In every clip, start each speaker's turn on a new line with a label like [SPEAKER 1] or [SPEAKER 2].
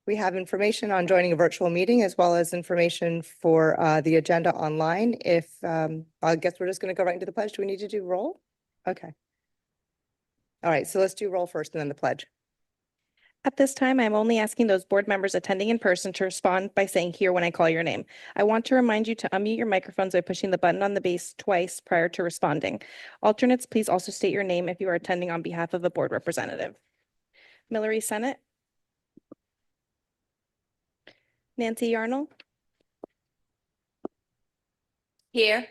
[SPEAKER 1] We have information on joining a virtual meeting as well as information for the agenda online. I guess we're just going to go right into the pledge. Do we need to do roll? Okay. All right, so let's do roll first and then the pledge.
[SPEAKER 2] At this time, I'm only asking those board members attending in person to respond by saying here when I call your name. I want to remind you to unmute your microphones by pushing the button on the base twice prior to responding. Alternates, please also state your name if you are attending on behalf of a board representative. Millery Senate. Nancy Yarnell.
[SPEAKER 3] Here.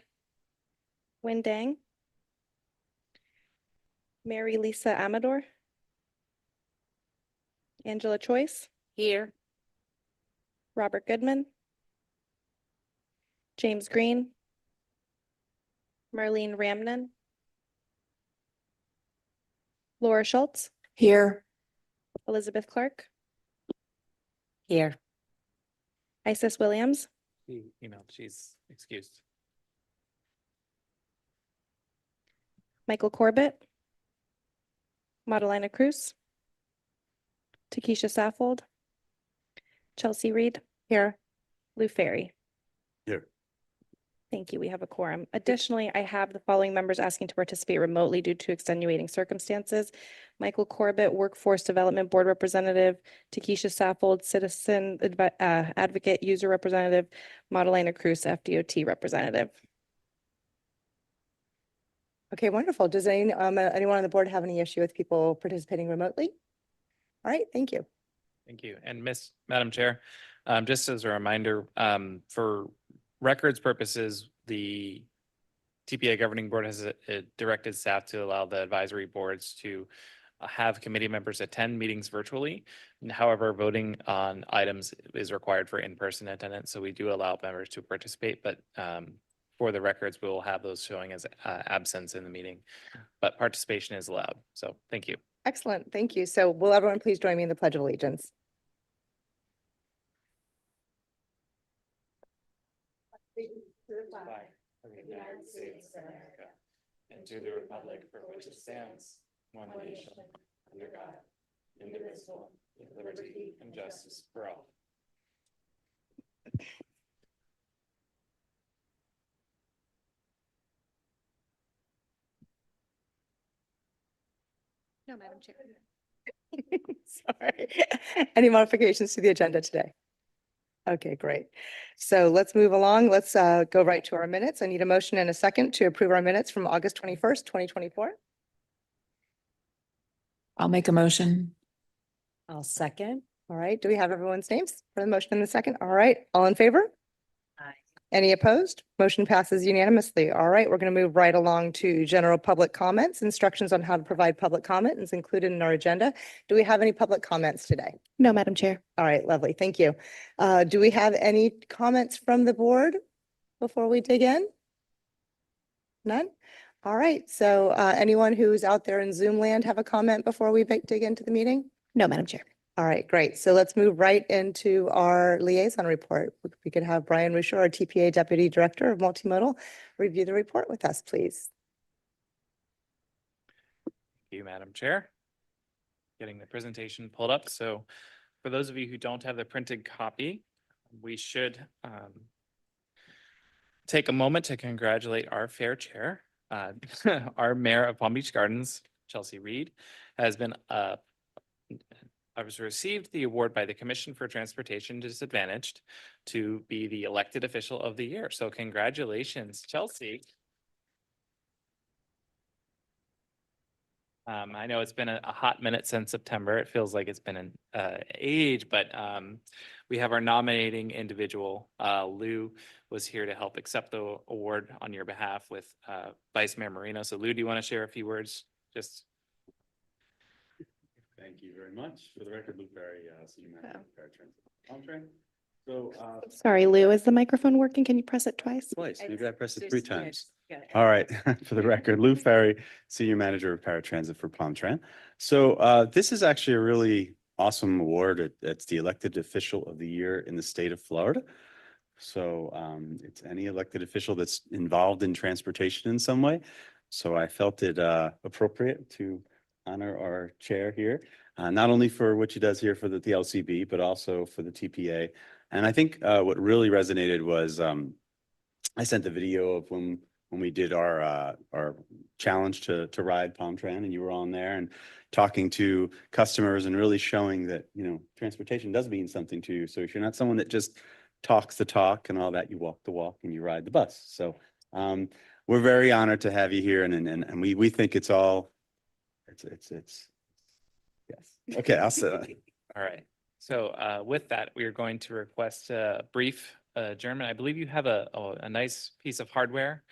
[SPEAKER 2] Win Dang. Mary Lisa Amador. Angela Choice.
[SPEAKER 3] Here.
[SPEAKER 2] Robert Goodman. James Green. Marlene Ramnan. Laura Schultz.
[SPEAKER 3] Here.
[SPEAKER 2] Elizabeth Clark.
[SPEAKER 3] Here.
[SPEAKER 2] Isis Williams.
[SPEAKER 4] She's excused.
[SPEAKER 2] Michael Corbett. Madalena Cruz. Takesha Saffold. Chelsea Reed.
[SPEAKER 1] Here.
[SPEAKER 2] Lou Ferry.
[SPEAKER 5] Here.
[SPEAKER 2] Thank you. We have a quorum. Additionally, I have the following members asking to participate remotely due to extenuating circumstances. Michael Corbett, Workforce Development Board Representative. Takesha Saffold, Citizen Advocate User Representative. Madalena Cruz, FDOT Representative.
[SPEAKER 1] Okay, wonderful. Does anyone on the board have any issue with people participating remotely? All right, thank you.
[SPEAKER 4] Thank you. And Madam Chair, just as a reminder, for records purposes, the TPA Governing Board has directed staff to allow the advisory boards to have committee members attend meetings virtually. However, voting on items is required for in-person attendance. So we do allow members to participate, but for the records, we will have those showing as absence in the meeting, but participation is allowed. So thank you.
[SPEAKER 1] Excellent, thank you. So will everyone please join me in the Pledge of Allegiance?
[SPEAKER 4] To the flag of the United States of America and to the republic for which it stands, one nation, under God, indivisible, with liberty and justice for all.
[SPEAKER 2] No, Madam Chair.
[SPEAKER 1] Sorry. Any modifications to the agenda today? Okay, great. So let's move along. Let's go right to our minutes. I need a motion and a second to approve our minutes from August 21st, 2024.
[SPEAKER 3] I'll make a motion.
[SPEAKER 1] I'll second. All right. Do we have everyone's names for the motion and the second? All right. All in favor?
[SPEAKER 3] Aye.
[SPEAKER 1] Any opposed? Motion passes unanimously. All right. We're going to move right along to general public comments. Instructions on how to provide public comment is included in our agenda. Do we have any public comments today?
[SPEAKER 2] No, Madam Chair.
[SPEAKER 1] All right. Lovely. Thank you. Do we have any comments from the board before we dig in? None? All right. So anyone who's out there in Zoom land have a comment before we dig into the meeting?
[SPEAKER 2] No, Madam Chair.
[SPEAKER 1] All right, great. So let's move right into our liaison report. We could have Brian Rusher, our TPA Deputy Director of Multimodal, review the report with us, please.
[SPEAKER 4] Thank you, Madam Chair. Getting the presentation pulled up. So for those of you who don't have the printed copy, we should take a moment to congratulate our fair chair. Our Mayor of Palm Beach Gardens, Chelsea Reed, has received the award by the Commission for Transportation Disadvantaged to be the elected official of the year. So congratulations, Chelsea. I know it's been a hot minute since September. It feels like it's been an age, but we have our nominating individual. Lou was here to help accept the award on your behalf with Vice Mayor Marino. So Lou, do you want to share a few words?
[SPEAKER 5] Thank you very much. For the record, Lou Ferry, Senior Manager of Paratransit Palm So,
[SPEAKER 2] Sorry, Lou, is the microphone working? Can you press it twice?
[SPEAKER 5] twice, maybe I pressed it 3 times. All right. For the record, Lou Ferry, Senior Manager of Paratransit for PalmTran. So this is actually a really awesome award. It's the elected official of the year in the state of Florida. So it's any elected official that's involved in transportation in some way. So I felt it appropriate to honor our chair here. not only for what she does here for the LCB, but also for the TPA. And I think what really resonated was I sent the video of when we did our challenge to ride Palm Tran, and you were on there and talking to customers and really showing that, you know, transportation does mean something to you. So if you're not someone that just talks the talk and all that, you walk the walk and you ride the bus. So we're very honored to have you here, and we think it's all it's yes. Okay, I'll sit.
[SPEAKER 4] All right. So with that, we are going to request a brief adjournment. I believe you have a nice piece of hardware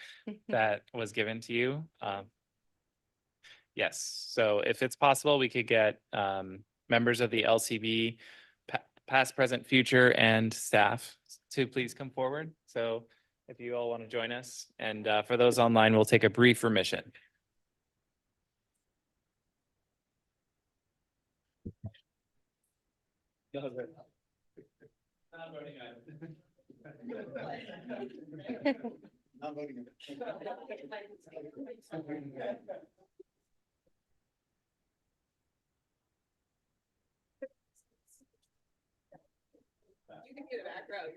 [SPEAKER 4] that was given to you. Yes, so if it's possible, we could get members of the LCB, past, present, future, and staff to please come forward. So if you all want to join us, and for those online, we'll take a brief remission.
[SPEAKER 1] You can be the back row.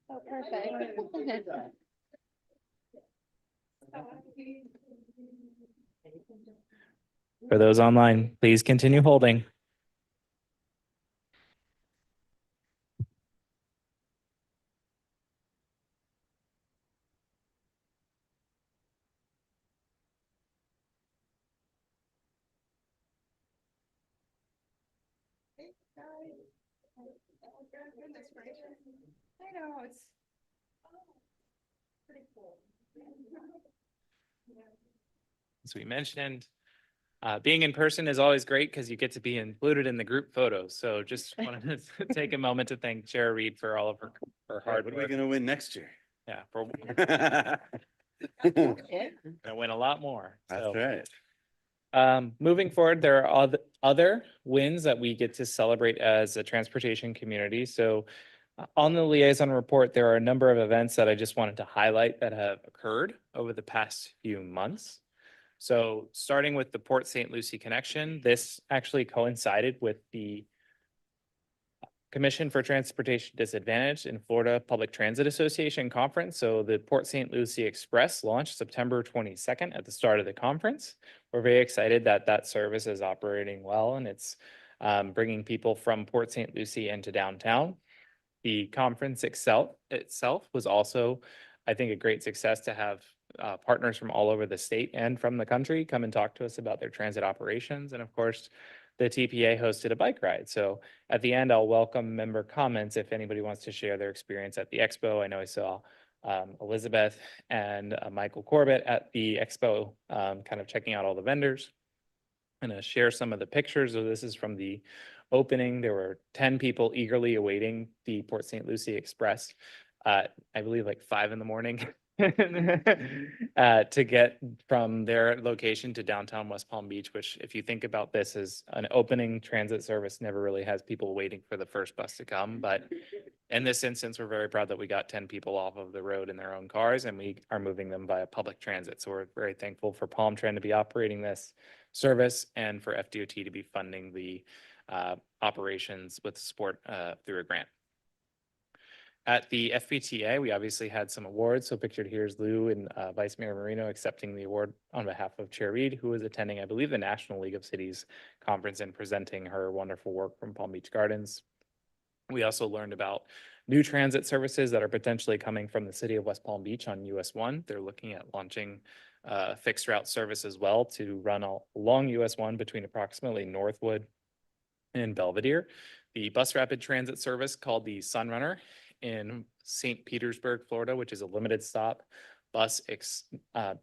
[SPEAKER 2] Oh, perfect.
[SPEAKER 4] For those online, please continue holding.
[SPEAKER 1] I know, it's pretty cool.
[SPEAKER 4] As we mentioned, being in person is always great because you get to be included in the group photos. So just wanted to take a moment to thank Chair Reed for all of her hard
[SPEAKER 5] What are we
[SPEAKER 4] work.
[SPEAKER 5] gonna win next year?
[SPEAKER 4] Yeah, for
[SPEAKER 5] That's
[SPEAKER 4] gonna win a lot more. So,
[SPEAKER 5] right.
[SPEAKER 4] moving forward, there are other wins that we get to celebrate as a transportation community. So on the liaison report, there are a number of events that I just wanted to highlight that have occurred over the past few months. So starting with the Port St. Lucie connection, this actually coincided with the Commission for Transportation Disadvantaged in Florida Public Transit Association Conference. So the Port St. Lucie Express launched September 22nd at the start of the conference. We're very excited that that service is operating well, and it's bringing people from Port St. Lucie into downtown. The conference itself was also, I think, a great success to have partners from all over the state and from the country come and talk to us about their transit operations. And of course, the TPA hosted a bike ride. So at the end, I'll welcome member comments if anybody wants to share their experience at the expo. I know I saw Elizabeth and Michael Corbett at the expo, kind of checking out all the vendors. I'm going to share some of the pictures. So this is from the opening. There were 10 people eagerly awaiting the Port St. Lucie Express, I believe like 5 in the morning, to get from their location to downtown West Palm Beach, which if you think about this as an opening transit service, never really has people waiting for the first bus to come. But in this instance, we're very proud that we got 10 people off of the road in their own cars, and we are moving them via public transit. So we're very thankful for Palm Tran to be operating this service and for FDOT to be funding the operations with support through a grant. At the FPTA, we obviously had some awards. So pictured here is Lou and Vice Mayor Marino accepting the award on behalf of Chair Reed, who was attending, I believe, the National League of Cities conference and presenting her wonderful work from Palm Beach Gardens. We also learned about new transit services that are potentially coming from the city of West Palm Beach on US 1. They're looking at launching fixed route service as well to run along US 1 between approximately Northwood and Belvedere. The bus rapid transit service called the Sunrunner in St. Petersburg, Florida, which is a limited stop bus,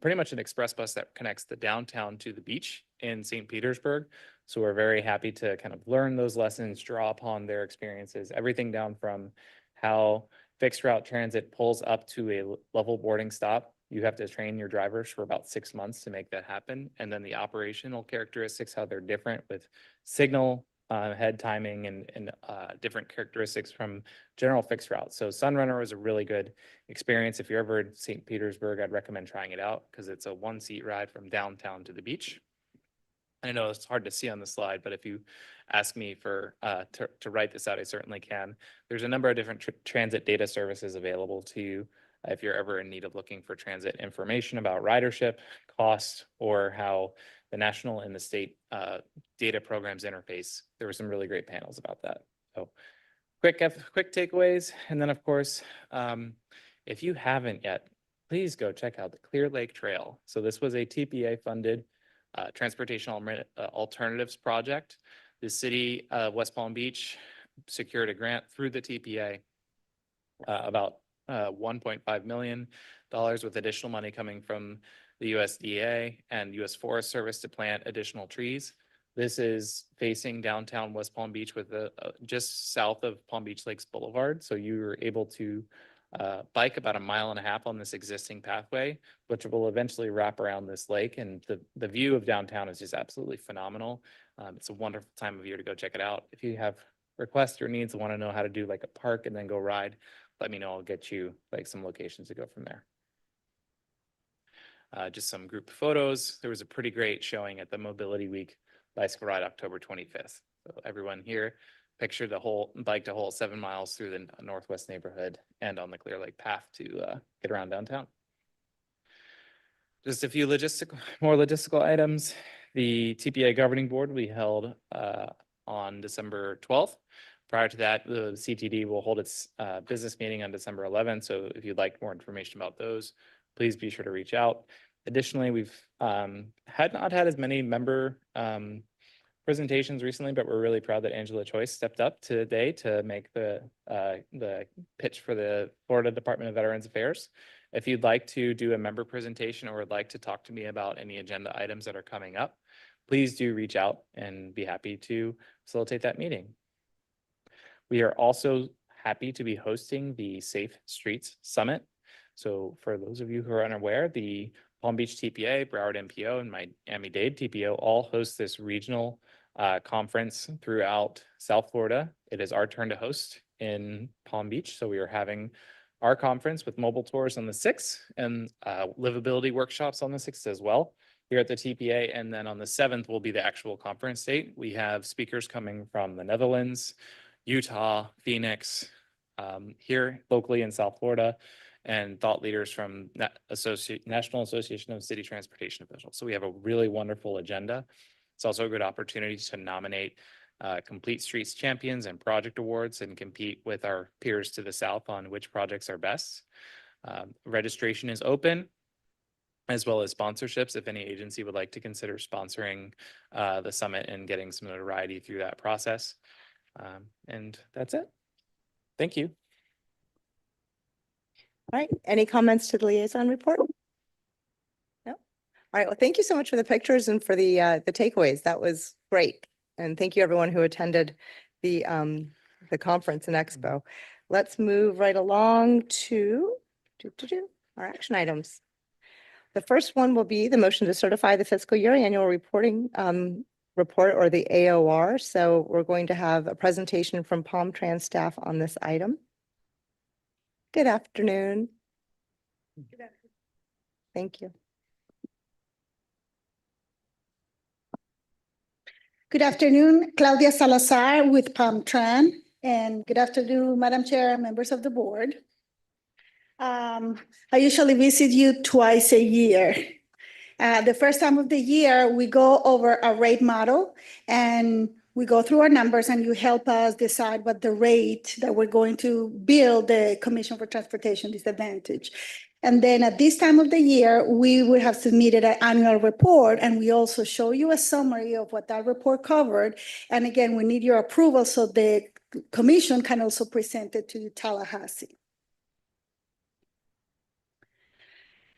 [SPEAKER 4] pretty much an express bus that connects the downtown to the beach in St. Petersburg. So we're very happy to kind of learn those lessons, draw upon their experiences, everything down from how fixed route transit pulls up to a level boarding stop You have to train your drivers for about 6 months to make that happen. And then the operational characteristics, how they're different with signal, head timing and different characteristics from general fixed routes. So Sunrunner was a really good experience. If you're ever in St. Petersburg, I'd recommend trying it out because it's a 1-seat ride from downtown to the beach. I know it's hard to see on the slide, but if you ask me for to write this out, I certainly can. There's a number of different transit data services available to you if you're ever in need of looking for transit information about ridership, cost, or how the national and the state data programs interface. There were some really great panels about that. So quick takeaways. And then of course, if you haven't yet, please go check out the Clear Lake Trail. So this was a TPA funded transportation alternatives project. The city of West Palm Beach secured a grant through the TPA, about $1.5 million with additional money coming from the USDA and US Forest Service to plant additional trees. This is facing downtown West Palm Beach with just south of Palm Beach Lakes Boulevard. So you were able to bike about 1.5 miles on this existing pathway, which will eventually wrap around this lake. And the view of downtown is just absolutely phenomenal. It's a wonderful time of year to go check it out. If you have requests or needs, want to know how to do like a park and then go ride, let me know. I'll get you like some locations to go from there. Just some group photos. There was a pretty great showing at the Mobility Week bicycle ride October 25th. So everyone here pictured biked a whole 7 miles through the Northwest neighborhood and on the Clear Lake path to get around downtown. Just a few more logistical items. The TPA governing board will be held on December 12th. Prior to that, the CTD will hold its business meeting on December 11th. So if you'd like more information about those, please be sure to reach out. Additionally, we've not had as many member presentations recently, but we're really proud that Angela Choice stepped up today to make the pitch for the Florida Department of Veterans Affairs. If you'd like to do a member presentation or would like to talk to me about any agenda items that are coming up, please do reach out and be happy to facilitate that meeting. We are also happy to be hosting the Safe Streets Summit. So for those of you who are unaware, the Palm Beach TPA, Broward MPO, and Miami-Dade TPO all host this regional conference throughout South Florida. It is our turn to host in Palm Beach. So we are having our conference with mobile tours on the 6th and livability workshops on the 6th as well here at the TPA. And then on the 7th will be the actual conference date. We have speakers coming from the Netherlands, Utah, Phoenix, here locally in South Florida, and thought leaders from National Association of City Transportation Officials. So we have a really wonderful agenda. It's also a good opportunity to nominate Complete Streets champions and project awards and compete with our peers to the south on which projects are best. Registration is open, as well as sponsorships if any agency would like to consider sponsoring the summit and getting some notoriety through that process. And that's it. Thank you.
[SPEAKER 1] All right, any comments to the liaison report? No? All right, well, thank you so much for the pictures and for the takeaways. That was great. And thank you everyone who attended the conference and expo. Let's move right along to our action items. The first one will be the motion to certify the fiscal year annual reporting report, or the AOR. So we're going to have a presentation from Palm Trans staff on this item. Good afternoon. Thank you.
[SPEAKER 6] Good afternoon, Claudia Salazar with Palm Tran, and good afternoon, Madam Chair, members of the board. I usually visit you twice a year. The first time of the year, we go over a rate model and we go through our numbers and you help us decide what the rate that we're going to bill the Commission for Transportation Disadvantage. And then at this time of the year, we would have submitted an annual report, and we also show you a summary of what that report covered. And again, we need your approval so the commission can also present it to Tallahassee.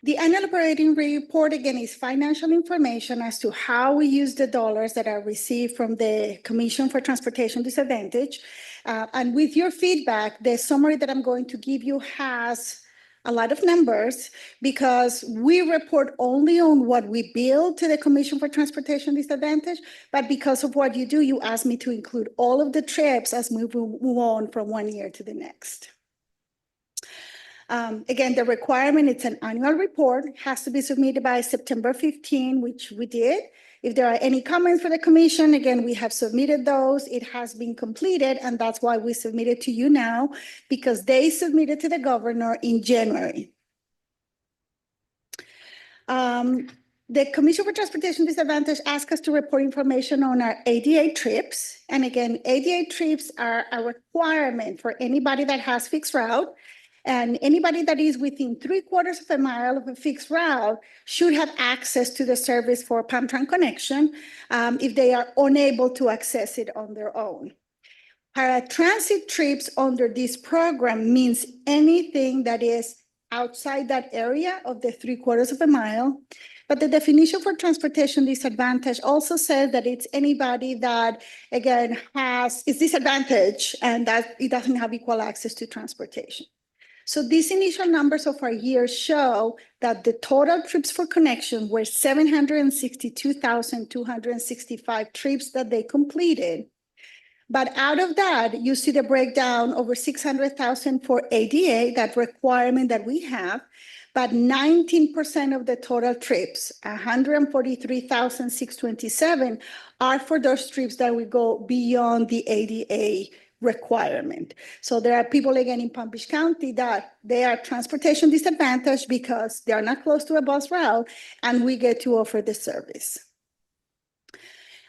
[SPEAKER 6] The annual operating report, again, is financial information as to how we use the dollars that are received from the Commission for Transportation Disadvantage. And with your feedback, the summary that I'm going to give you has a lot of numbers because we report only on what we bill to the Commission for Transportation Disadvantage. But because of what you do, you asked me to include all of the trips as we move on from one year to the next. Again, the requirement, it's an annual report, has to be submitted by September 15, which we did. If there are any comments for the commission, again, we have submitted those. It has been completed, and that's why we submitted to you now, because they submitted to the governor in January. The Commission for Transportation Disadvantage asked us to report information on our ADA trips. And again, ADA trips are a requirement for anybody that has fixed route. And anybody that is within 3/4 of a mile of a fixed route should have access to the service for PAMTran connection if they are unable to access it on their own. Paratransit trips under this program means anything that is outside that area of the 3/4 of a mile. But the definition for transportation disadvantage also says that it's anybody that, again, is disadvantaged and that it doesn't have equal access to transportation. So these initial numbers of our year show that the total trips for connection were 762,265 trips that they completed. But out of that, you see the breakdown over 600,000 for ADA, that requirement that we have. But 19% of the total trips, 143,627, are for those trips that we go beyond the ADA requirement. So there are people, again, in Palm Beach County that they are transportation disadvantaged because they are not close to a bus route, and we get to offer the service.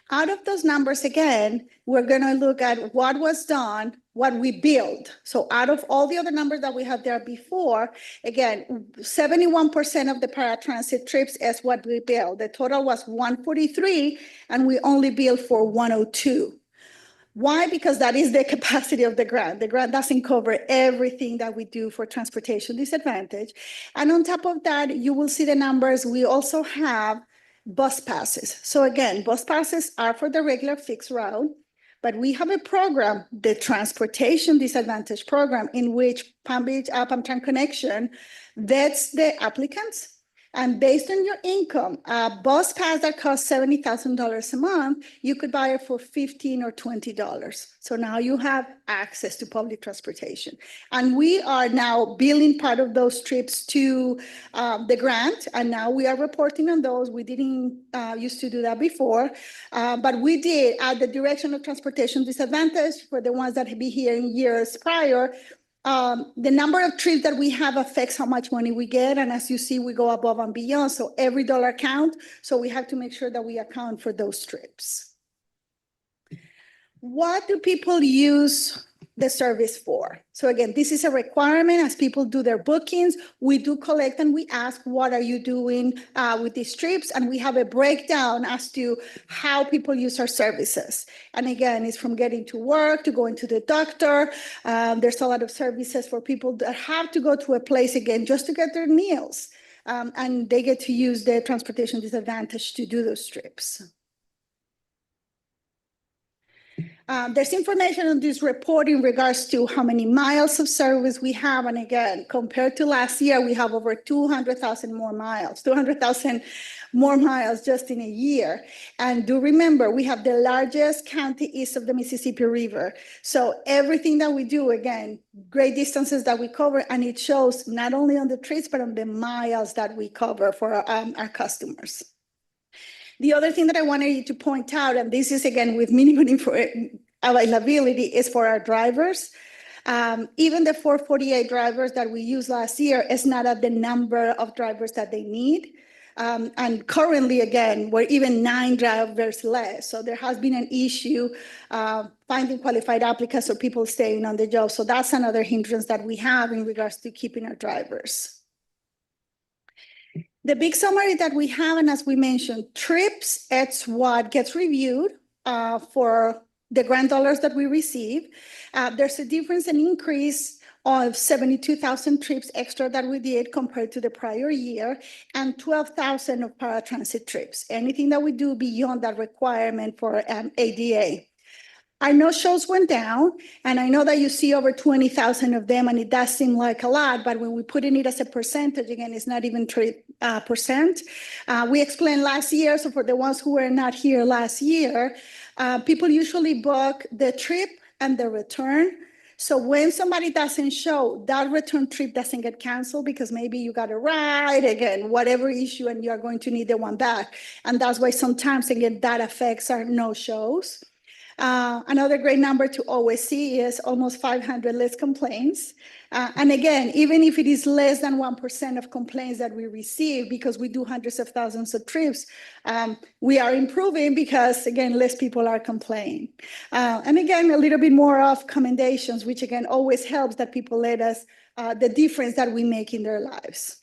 [SPEAKER 6] Out of those numbers, again, we're going to look at what was done, what we billed. So out of all the other numbers that we had there before, again, 71% of the paratransit trips is what we billed. The total was 143, and we only billed for 102. Why? Because that is the capacity of the grant. The grant doesn't cover everything that we do for transportation disadvantage. And on top of that, you will see the numbers. We also have bus passes. So again, bus passes are for the regular fixed route, but we have a program, the Transportation Disadvantage Program, in which Palm Beach PAMTran Connection vets the applicants. And based on your income, a bus pass that costs $70,000 a month, you could buy it for $15 or $20. So now you have access to public transportation. And we are now billing part of those trips to the grant, and now we are reporting on those. We didn't used to do that before, but we did at the direction of transportation disadvantage for the ones that have been here in years prior. The number of trips that we have affects how much money we get. And as you see, we go above and beyond. So every dollar counts. So we have to make sure that we account for those trips. What do people use the service for? So again, this is a requirement as people do their bookings. We do collect and we ask, what are you doing with these trips? And we have a breakdown as to how people use our services. And again, it's from getting to work to going to the doctor. There's a lot of services for people that have to go to a place again just to get their meals. And they get to use the transportation disadvantage to do those trips. There's information on this report in regards to how many miles of service we have. And again, compared to last year, we have over 200,000 more miles, 200,000 more miles just in a year. And do remember, we have the largest county east of the Mississippi River. So everything that we do, again, great distances that we cover, and it shows not only on the trips, but on the miles that we cover for our customers. The other thing that I wanted to point out, and this is again with minimum availability, is for our drivers. Even the 448 drivers that we used last year is not at the number of drivers that they need. And currently, again, we're even 9 drivers less. So there has been an issue finding qualified applicants or people staying on the job. So that's another hindrance that we have in regards to keeping our drivers. The big summary that we have, and as we mentioned, trips, it's what gets reviewed for the grant dollars that we receive. There's a difference and increase of 72,000 trips extra that we did compared to the prior year, and 12,000 of paratransit trips. Anything that we do beyond that requirement for ADA. I know shows went down, and I know that you see over 20,000 of them, and it does seem like a lot, but when we put in it as a percentage, again, it's not even 3%. We explained last year, so for the ones who were not here last year, people usually book the trip and the return. So when somebody doesn't show, that return trip doesn't get canceled because maybe you got a ride, again, whatever issue, and you are going to need the one back. And that's why sometimes, again, that affects our no-shows. Another great number to always see is almost 500 less complaints. And again, even if it is less than 1% of complaints that we receive, because we do hundreds of thousands of trips, we are improving because, again, less people are complaining. And again, a little bit more of commendations, which again, always helps that people let us the difference that we make in their lives.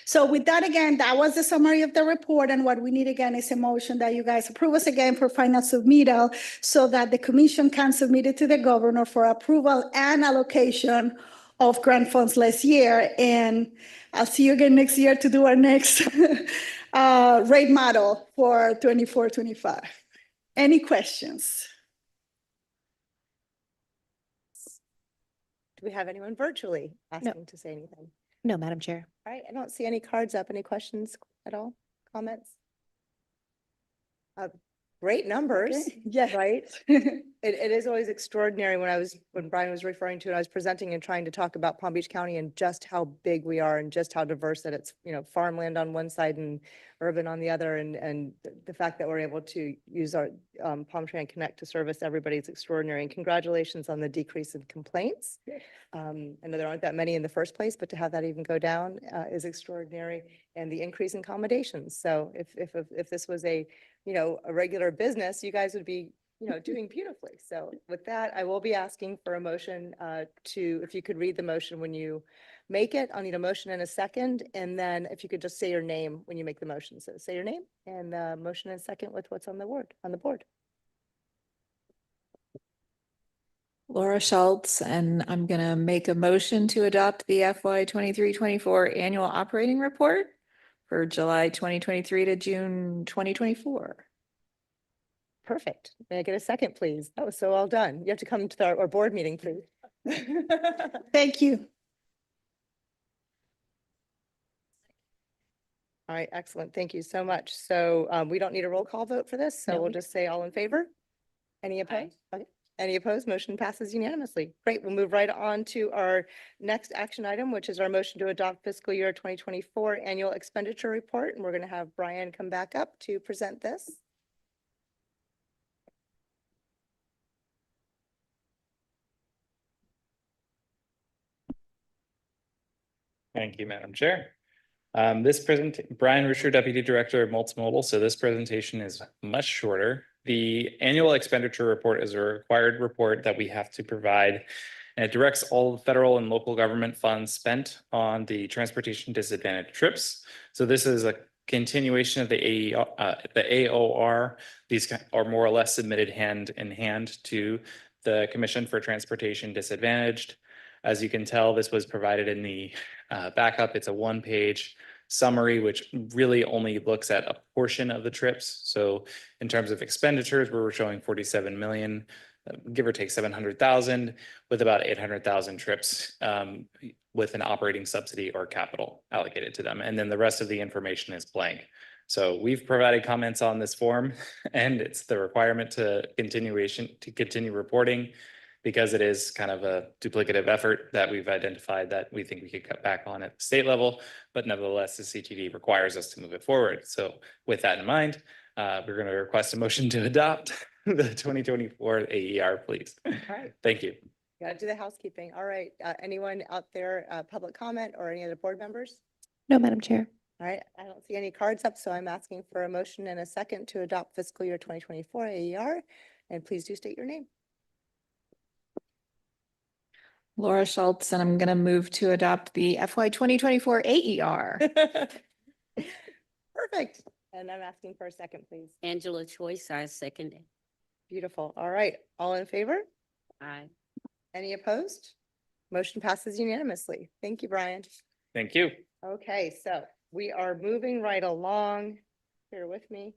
[SPEAKER 6] So with that, again, that was the summary of the report. And what we need again is a motion that you guys approve us again for final submittal so that the commission can submit it to the governor for approval and allocation of grant funds last year. And I'll see you again next year to do our next rate model for 24-25. Any questions?
[SPEAKER 1] Do we have anyone virtually asking to say anything?
[SPEAKER 2] No, Madam Chair.
[SPEAKER 1] All right, I don't see any cards up. Any questions at all? Comments? Great numbers,
[SPEAKER 6] Okay. Yeah.
[SPEAKER 1] right? It is always extraordinary when Brian was referring to it, I was presenting and trying to talk about Palm Beach County and just how big we are and just how diverse that it's, farmland on one side and urban on the other. And the fact that we're able to use our Palm Tran Connect to service everybody is extraordinary. And congratulations on the decrease in complaints. I know there aren't that many in the first place, but to have that even go down is extraordinary, and the increase in accommodations. So if this was a regular business, you guys would be, doing beautifully. So with that, I will be asking for a motion if you could read the motion when you make it. I'll need a motion in a second. And then if you could just say your name when you make the motion. So say your name and the motion in a second with what's on the board.
[SPEAKER 3] Laura Schultz, and I'm gonna make a motion to adopt the FY 23-24 annual operating report for July 2023 to June 2024.
[SPEAKER 1] Perfect. May I get a second, please? That was so well done. You have to come to our board meeting, please.
[SPEAKER 6] Thank you.
[SPEAKER 1] All right, excellent. Thank you so much. So we don't need a roll call vote for this, so
[SPEAKER 3] No,
[SPEAKER 1] we'll
[SPEAKER 3] we
[SPEAKER 1] just say all in favor. Any opposed? Okay. Any opposed? Motion passes unanimously. Great. We'll move right on to our next action item, which is our motion to adopt fiscal year 2024 annual expenditure report. And we're going to have Brian come back up to present this.
[SPEAKER 4] Thank you, Madam Chair. Brian Ruscher, Deputy Director of Multimodal. So this presentation is much shorter. The annual expenditure report is a required report that we have to provide, and it directs all federal and local government funds spent on the transportation disadvantaged trips. So this is a continuation of the AOR. These are more or less submitted hand in hand to the Commission for Transportation Disadvantaged. As you can tell, this was provided in the backup. It's a one-page summary, which really only looks at a portion of the trips. So in terms of expenditures, we're showing 47 million, give or take 700,000, with about 800,000 trips with an operating subsidy or capital allocated to them. And then the rest of the information is blank. So we've provided comments on this form, and it's the requirement to continue reporting, because it is kind of a duplicative effort that we've identified that we think we could cut back on at the state level, but nevertheless, the CTD requires us to move it forward. So with that in mind, we're going to request a motion to adopt the 2024 AER, please.
[SPEAKER 1] All right.
[SPEAKER 4] Thank you.
[SPEAKER 1] Got to do the housekeeping. All right. Anyone out there, public comment or any other board members?
[SPEAKER 2] No, Madam Chair.
[SPEAKER 1] All right. I don't see any cards up, so I'm asking for a motion in a second to adopt fiscal year 2024 AER. And please do state your name.
[SPEAKER 3] Laura Schultz, and I'm gonna move to adopt the FY 2024 AER.
[SPEAKER 1] Perfect. And I'm asking for a second, please.
[SPEAKER 7] Angela Choice, I second it.
[SPEAKER 1] Beautiful. All right. All in favor?
[SPEAKER 7] Aye.
[SPEAKER 1] Any opposed? Motion passes unanimously. Thank you, Brian.
[SPEAKER 4] Thank you.
[SPEAKER 1] Okay, so we are moving right along. Bear with me.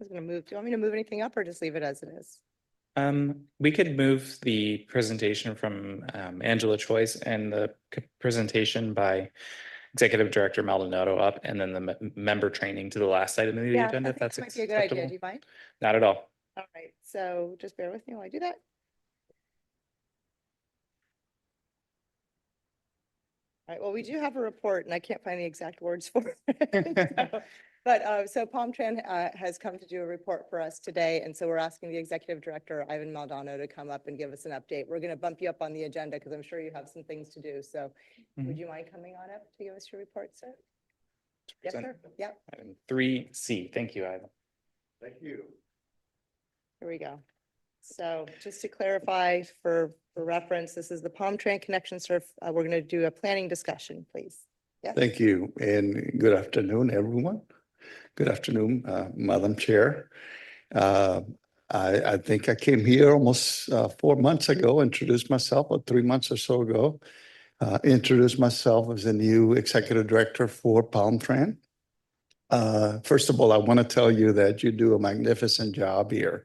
[SPEAKER 1] was gonna move. Do you want me to move anything up or just leave it as it is?
[SPEAKER 4] We could move the presentation from Angela Choice and the presentation by Executive Director Maldonado up, and then the member training to the last item of the
[SPEAKER 1] Yeah, I
[SPEAKER 4] agenda, if
[SPEAKER 1] think
[SPEAKER 4] that's
[SPEAKER 1] this might be a good idea.
[SPEAKER 4] acceptable.
[SPEAKER 1] Do you mind?
[SPEAKER 4] Not at all.
[SPEAKER 1] All right, so just bear with me while I do that. All right, well, we do have a report and I can't find the exact words for it. So Palm Tran has come to do a report for us today. And so we're asking the Executive Director, Ivan Maldonado, to come up and give us an update. We're going to bump you up on the agenda because I'm sure you have some things to do. So would you mind coming on up to give us your report, sir? Yes, sir. Yep,
[SPEAKER 4] Item 3C. Thank you, Ivan.
[SPEAKER 5] Thank you.
[SPEAKER 1] here we go. So just to clarify for reference, this is the Palm Tran Connection Surf. We're going to do a planning discussion, please. Yes.
[SPEAKER 8] Thank you, and good afternoon, everyone. Good afternoon, Madam Chair. I think I came here almost 4 months ago, introduced myself, or 3 months or so ago. Introduced myself as the new Executive Director for Palm Tran. First of all, I want to tell you that you do a magnificent job here.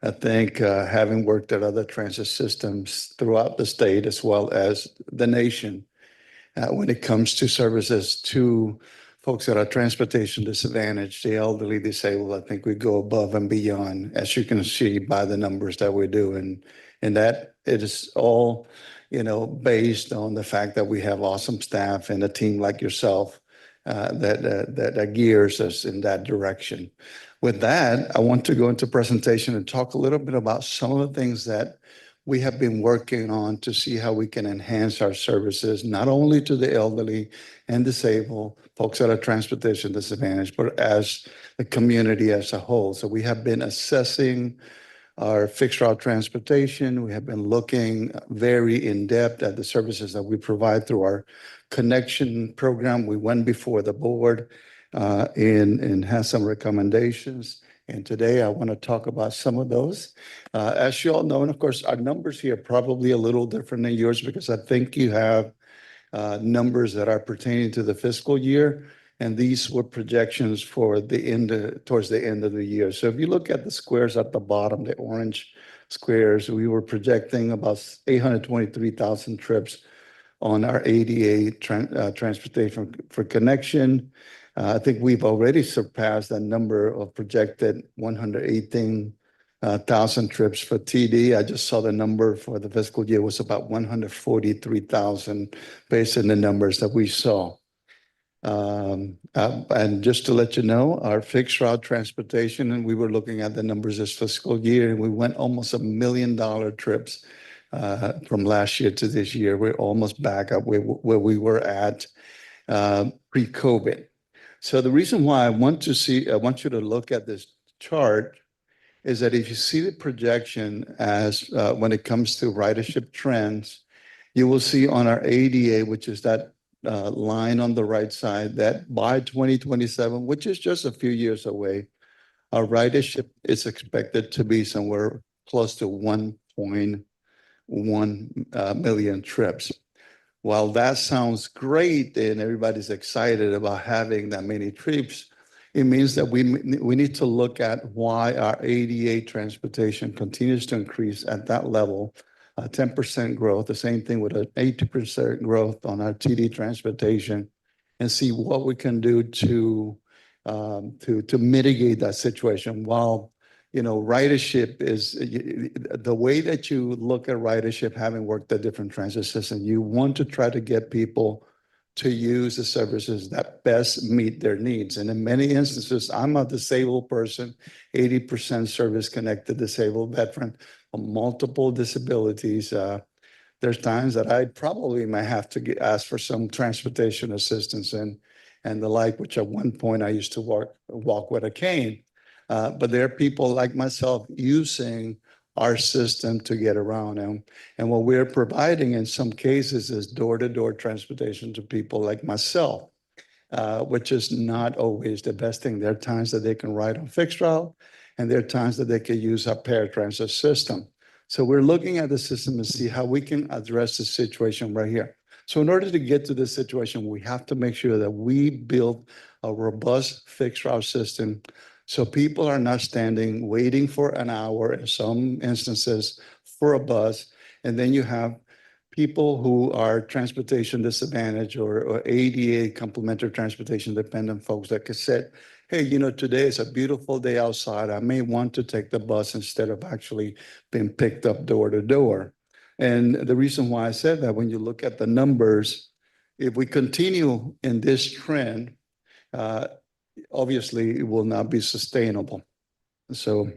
[SPEAKER 8] I think having worked at other transit systems throughout the state as well as the nation, when it comes to services to folks that are transportation disadvantaged, the elderly, disabled, I think we go above and beyond, as you can see by the numbers that we do. And that it is all, based on the fact that we have awesome staff and a team like yourself that gears us in that direction. With that, I want to go into presentation and talk a little bit about some of the things that we have been working on to see how we can enhance our services, not only to the elderly and disabled, folks that are transportation disadvantaged, but as the community as a whole. So we have been assessing our fixed route transportation. We have been looking very in-depth at the services that we provide through our connection program. We went before the board and has some recommendations. And today I want to talk about some of those. As you all know, and of course, our numbers here are probably a little different than yours because I think you have numbers that are pertaining to the fiscal year. And these were projections for towards the end of the year. So if you look at the squares at the bottom, the orange squares, we were projecting about 823,000 trips on our ADA transportation for connection. I think we've already surpassed that number of projected 118,000 trips for TD. I just saw the number for the fiscal year was about 143,000 based on the numbers that we saw. And just to let you know, our fixed route transportation, and we were looking at the numbers this fiscal year, and we went almost $1 million trips from last year to this year. We're almost back up where we were at pre-COVID. So the reason why I want you to look at this chart is that if you see the projection as when it comes to ridership trends, you will see on our ADA, which is that line on the right side, that by 2027, which is just a few years away, our ridership is expected to be somewhere close to 1.1 million trips. While that sounds great and everybody's excited about having that many trips, it means that we need to look at why our ADA transportation continues to increase at that level, 10% growth, the same thing with an 80% growth on our TD transportation, and see what we can do to mitigate that situation. While ridership is the way that you look at ridership, having worked at different transit systems, you want to try to get people to use the services that best meet their needs. And in many instances, I'm a disabled person, 80% service-connected disabled veteran of multiple disabilities. There's times that I probably might have to ask for some transportation assistance and the like, which at one point I used to walk with a cane. But there are people like myself using our system to get around. And what we're providing in some cases is door-to-door transportation to people like myself, which is not always the best thing. There are times that they can ride on fixed route, and there are times that they can use our paratransit system. So we're looking at the system to see how we can address the situation right here. So in order to get to this situation, we have to make sure that we build a robust fixed route system So people are not standing, waiting for an hour in some instances for a bus. And then you have people who are transportation disadvantaged or ADA complementary transportation dependent folks that could say, hey, you know, today is a beautiful day outside. I may want to take the bus instead of actually being picked up door to door. And the reason why I said that, when you look at the numbers, if we continue in this trend, obviously it will not be sustainable. So,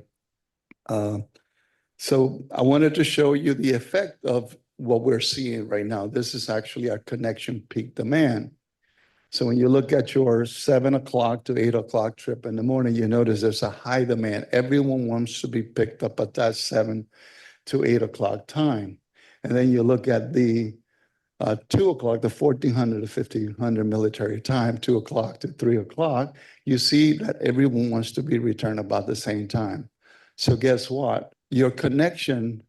[SPEAKER 8] so I wanted to show you the effect of what we're seeing right now. This is actually our connection peak demand. So when you look at your 7 o'clock to 8 o'clock trip in the morning, you notice there's a high demand. Everyone wants to be picked up at that 7 to 8 o'clock time. And then you look at the 2 o'clock, the 1400 to 1500 military time, 2 o'clock to 3 o'clock, you see that everyone wants to be returned about the same time. So guess what? Your connection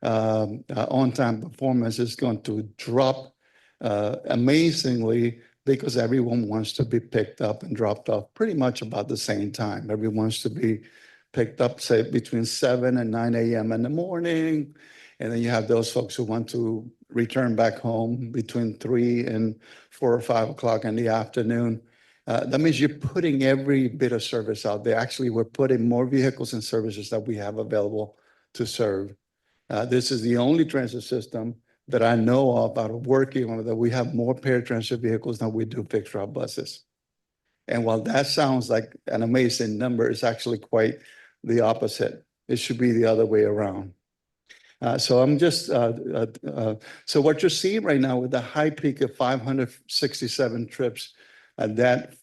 [SPEAKER 8] on-time performance is going to drop amazingly, because everyone wants to be picked up and dropped off pretty much about the same time. Everyone wants to be picked up, say, between 7 and 9 a.m. in the morning. And then you have those folks who want to return back home between 3 and 4 or 5 o'clock in the afternoon. That means you're putting every bit of service out there. Actually, we're putting more vehicles and services that we have available to serve. This is the only transit system that I know of out of working on it that we have more paratransit vehicles than we do fixed route buses. And while that sounds like an amazing number, it's actually quite the opposite. It should be the other way around. So I'm just, so what you're seeing right now with the high peak of 567 trips at that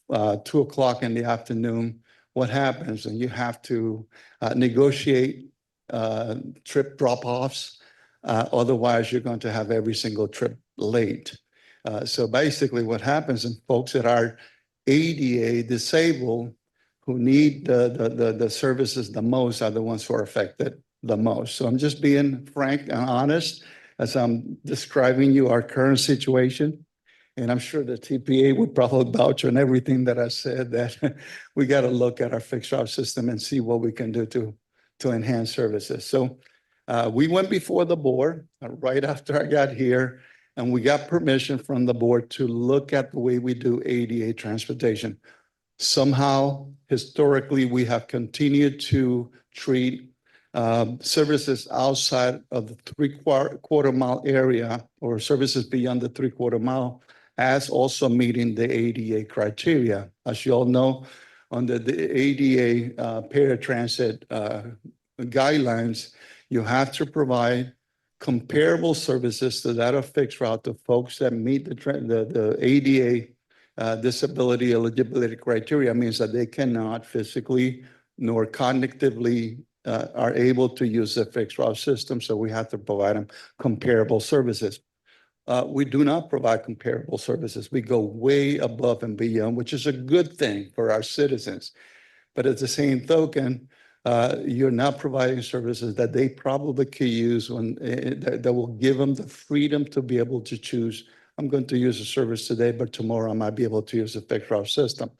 [SPEAKER 8] 2 o'clock in the afternoon, what happens? And you have to negotiate trip drop-offs. Otherwise, you're going to have every single trip late. So basically what happens, and folks that are ADA disabled who need the services the most are the ones who are affected the most. So I'm just being frank and honest as I'm describing you our current situation. And I'm sure the TPA would probably vouch on everything that I said, that we got to look at our fixed route system and see what we can do to enhance services. So we went before the board right after I got here, and we got permission from the board to look at the way we do ADA transportation. Somehow, historically, we have continued to treat services outside of the three-quarter mile area, or services beyond the three-quarter mile, as also meeting the ADA criteria. As you all know, under the ADA paratransit guidelines, you have to provide comparable services to that of fixed route to folks that meet the ADA disability eligibility criteria. Means that they cannot physically nor cognitively are able to use the fixed route system. So we have to provide them comparable services. We do not provide comparable services. We go way above and beyond, which is a good thing for our citizens. But at the same token, you're not providing services that they probably could use that will give them the freedom to be able to choose. I'm going to use a service today, but tomorrow I might be able to use a fixed route system.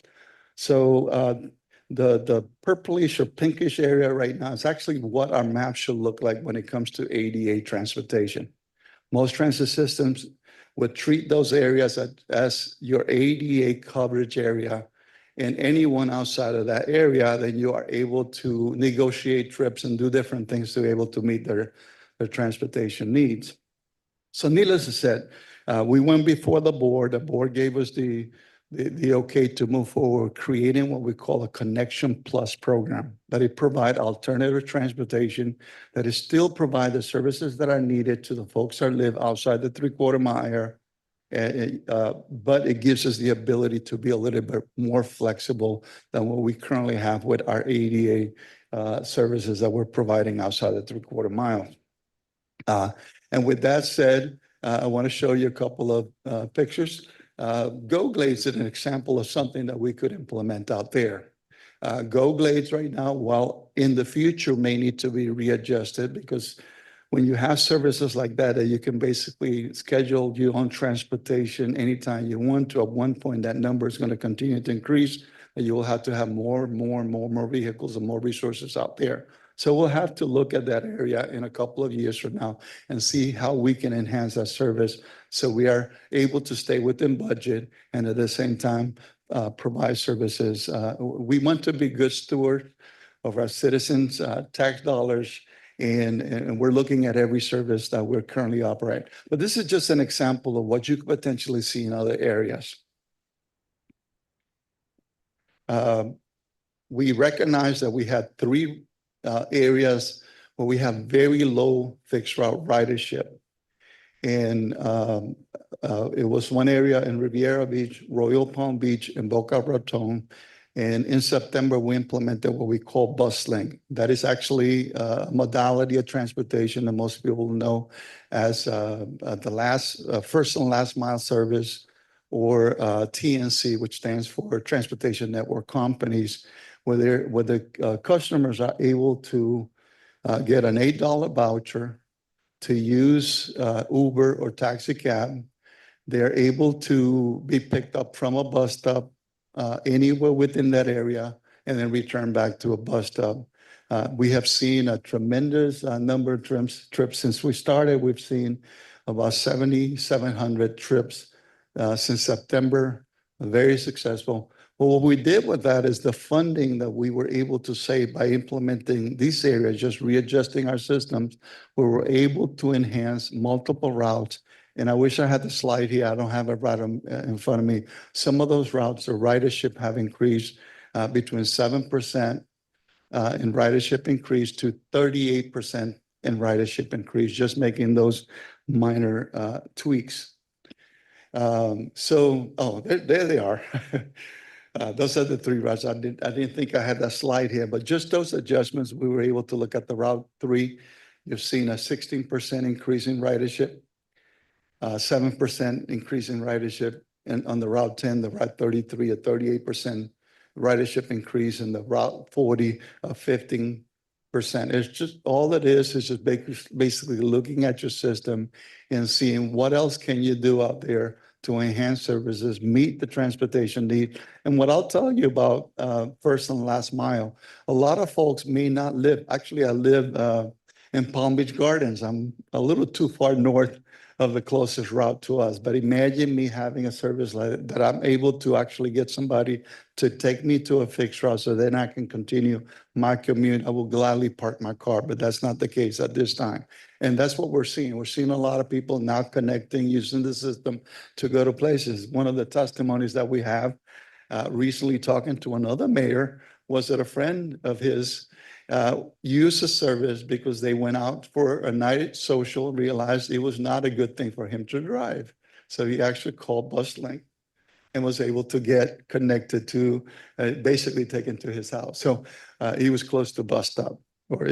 [SPEAKER 8] So the purplish or pinkish area right now is actually what our map should look like when it comes to ADA transportation. Most transit systems would treat those areas as your ADA coverage area. And anyone outside of that area, then you are able to negotiate trips and do different things to be able to meet their transportation needs. So needless to say, we went before the board. The board gave us the okay to move forward, creating what we call a Connection Plus program, that it provide alternative transportation, that it still provide the services that are needed to the folks that live outside the three-quarter mile area. But it gives us the ability to be a little bit more flexible than what we currently have with our ADA services that we're providing outside the three-quarter mile. And with that said, I want to show you a couple of pictures. Go Glades is an example of something that we could implement out there. Go Glades right now, while in the future may need to be readjusted because when you have services like that, that you can basically schedule your own transportation anytime you want to, at one point, that number is going to continue to increase. And you will have to have more vehicles and more resources out there. So we'll have to look at that area in a couple of years from now and see how we can enhance that service so we are able to stay within budget and at the same time provide services. We want to be good stewards of our citizens' tax dollars, and we're looking at every service that we're currently operating. But this is just an example of what you could potentially see in other areas. We recognize that we had three areas where we have very low fixed route ridership. And it was one area in Riviera Beach, Royal Palm Beach, and Boca Raton. And in September, we implemented what we call bus link. That is actually a modality of transportation that most people know as the first and last mile service, or TNC, which stands for Transportation Network Companies, where the customers are able to get an $8 voucher to use Uber or taxi cab. They're able to be picked up from a bus stop anywhere within that area and then return back to a bus stop. We have seen a tremendous number of trips since we started. We've seen about 7,700 trips since September, very successful. But what we did with that is the funding that we were able to save by implementing these areas, just readjusting our systems, we were able to enhance multiple routes. And I wish I had the slide here. I don't have it right in front of me. Some of those routes, the ridership have increased between 7% in ridership increase to 38% in ridership increase, just making those minor tweaks. There they are. Those are the three routes. I didn't think I had that slide here, but just those adjustments, we were able to look at the Route 3. You've seen a 16% increase in ridership, 7% increase in ridership, and on the Route 10, the Route 33, a 38% ridership increase, and the Route 40, a 15%. It's just, all it is just basically looking at your system and seeing what else can you do out there to enhance services, meet the transportation need. And what I'll tell you about first and last mile, a lot of folks may not live, actually I live in Palm Beach Gardens. I'm a little too far north of the closest route to us, but imagine me having a service like that. I'm able to actually get somebody to take me to a fixed route so then I can continue my commute. I will gladly park my car, but that's not the case at this time. And that's what we're seeing. We're seeing a lot of people now connecting, using the system to go to places. One of the testimonies that we have recently talking to another mayor was that a friend of his used the service because they went out for a night social, realized it was not a good thing for him to drive. So he actually called BusLink and was able to get connected to basically taken to his house. So he was close to bus stop, or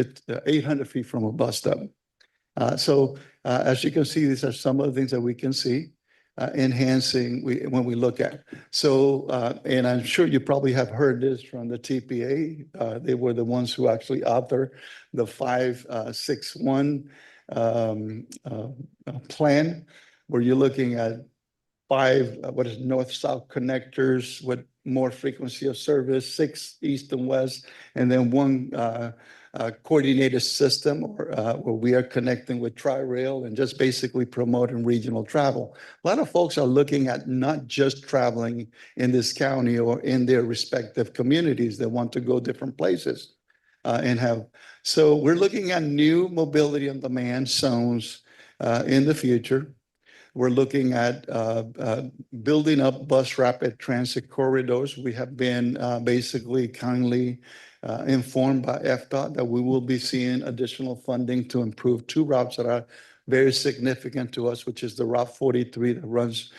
[SPEAKER 8] 800 feet from a bus stop. As you can see, these are some of the things that we can see enhancing when we look at. And I'm sure you probably have heard this from the TPA. They were the ones who actually authored the 561 plan, where you're looking at 5 north-south connectors with more frequency of service, 6 east and west, and then 1 coordinated system where we are connecting with Tri-Rail and just basically promoting regional travel. A lot of folks are looking at not just traveling in this county or in their respective communities. They want to go different places so we're looking at new mobility on demand zones in the future. We're looking at building up bus rapid transit corridors. We have been basically kindly informed by FDOT that we will be seeing additional funding to improve 2 routes that are very significant to us, which is the Route 43 that runs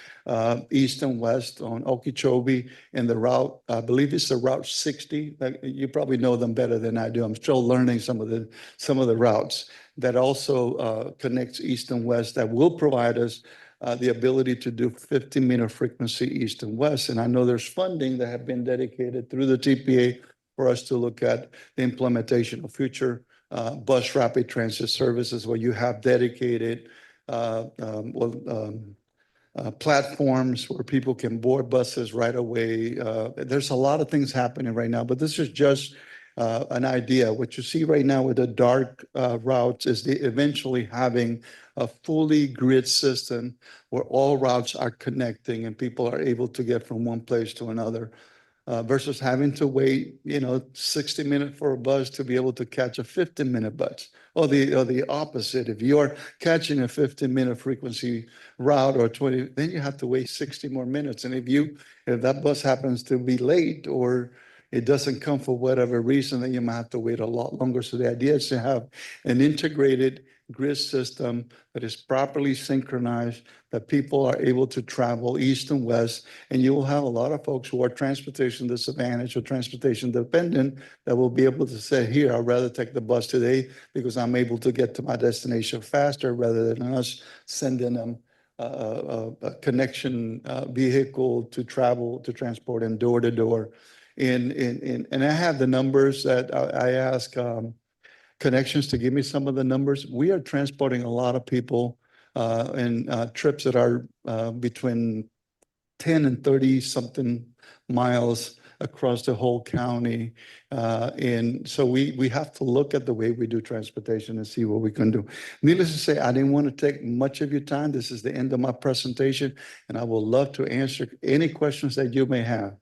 [SPEAKER 8] east and west on Okeechobee, and the route, I believe it's the Route 60. You probably know them better than I do. I'm still learning some of the routes that also connects east and west, that will provide us the ability to do 15-minute frequency east and west. And I know there's funding that have been dedicated through the TPA for us to look at the implementation of future bus rapid transit services where you have dedicated platforms where people can board buses right away. There's a lot of things happening right now, but this is just an idea. What you see right now with the dark routes is the eventually having a fully grid system where all routes are connecting and people are able to get from one place to another. Versus having to wait, 60 minutes for a bus to be able to catch a 15-minute bus. Or the opposite. If you're catching a 15-minute frequency route or 20, then you have to wait 60 more minutes. And if that bus happens to be late or it doesn't come for whatever reason, then you might have to wait a lot longer. So the idea is to have an integrated grid system that is properly synchronized, that people are able to travel east and west, and you will have a lot of folks who are transportation disadvantaged or transportation dependent that will be able to say, here, I'd rather take the bus today because I'm able to get to my destination faster rather than us sending them a connection vehicle to travel, to transport them door to door. And I have the numbers that I ask Connections to give me some of the numbers. We are transporting a lot of people in trips that are between 10 and 30 something miles across the whole county. And so we have to look at the way we do transportation and see what we can do. Needless to say, I didn't want to take much of your time. This is the end of my presentation, and I will love to answer any questions that you may have.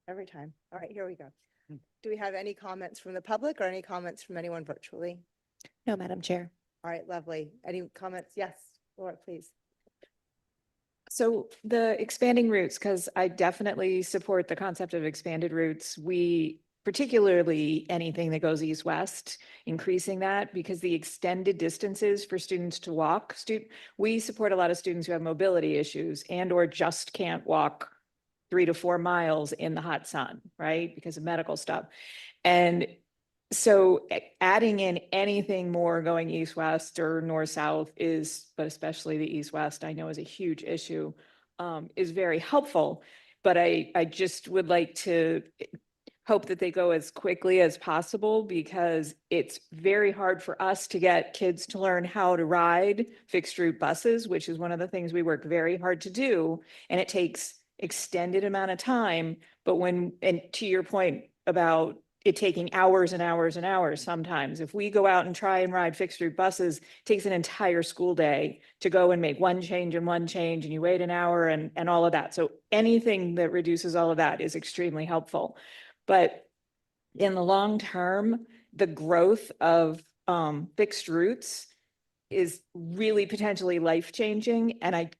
[SPEAKER 1] Every time. All right, here we go. Do we have any comments from the public or any comments from anyone virtually?
[SPEAKER 2] No, Madam Chair.
[SPEAKER 1] All right, lovely. Any comments? Yes, Laura, please.
[SPEAKER 3] So the expanding routes, because I definitely support the concept of expanded routes. We particularly anything that goes east-west, increasing that because the extended distances for students to walk. We support a lot of students who have mobility issues and or just can't walk 3 to 4 miles in the hot sun, right? Because of medical stuff. And so adding in anything more going east-west or north-south but especially the east-west, I know is a huge issue, is very helpful. But I just would like to hope that they go as quickly as possible because it's very hard for us to get kids to learn how to ride fixed route buses, which is one of the things we work very hard to do. And it takes extended amount of time. But and to your point about it taking hours and hours and hours, sometimes if we go out and try and ride fixed route buses, it takes an entire school day to go and make one change and you wait an hour and all of that. So anything that reduces all of that is extremely helpful. But in the long term, the growth of fixed routes is really potentially life-changing. And I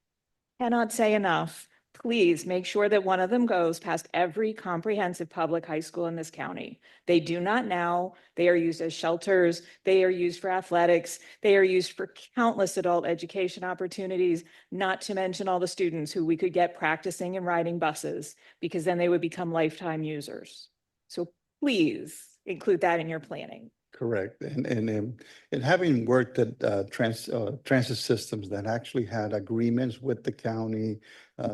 [SPEAKER 3] cannot say enough, please make sure that one of them goes past every comprehensive public high school in this county. They do not now. They are used as shelters. They are used for athletics. They are used for countless adult education opportunities, not to mention all the students who we could get practicing and riding buses, because then they would become lifetime users. So please include that in your planning.
[SPEAKER 8] Correct. And having worked at transit systems that actually had agreements with the county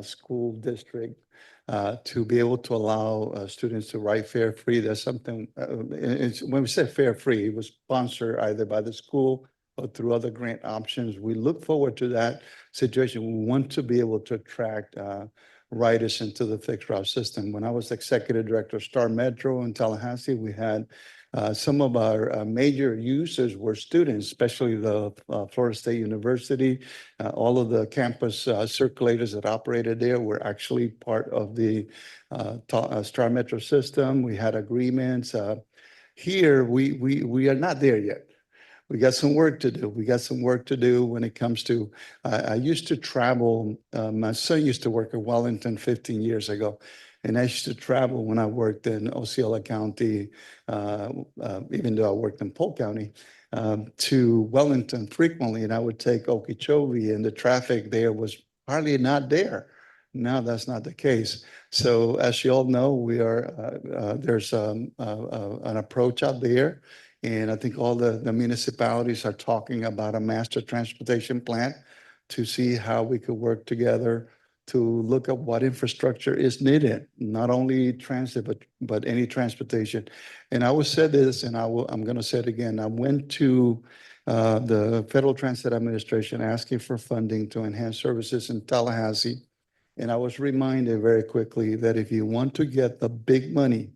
[SPEAKER 8] school district to be able to allow students to ride fare free, that's something, when we say fare free, it was sponsored either by the school or through other grant options. We look forward to that situation. We want to be able to attract riders into the fixed route system. When I was executive director of Star Metro in Tallahassee, we had some of our major users were students, especially the Florida State University. All of the campus circulators that operated there were actually part of the Star Metro system. We had agreements. Here, we are not there yet. We got some work to do. We got some work to do when it comes to, I used to travel, my son used to work at Wellington 15 years ago. And I used to travel when I worked in Osceola County, even though I worked in Polk County, to Wellington frequently. And I would take Okeechobee, and the traffic there was hardly not there. Now that's not the case. So as you all know, there's an approach out there. And I think all the municipalities are talking about a master transportation plan to see how we could work together to look at what infrastructure is needed, not only transit, but any transportation. And I will say this, and I'm going to say it again. I went to the Federal Transit Administration asking for funding to enhance services in Tallahassee. And I was reminded very quickly that if you want to get the big money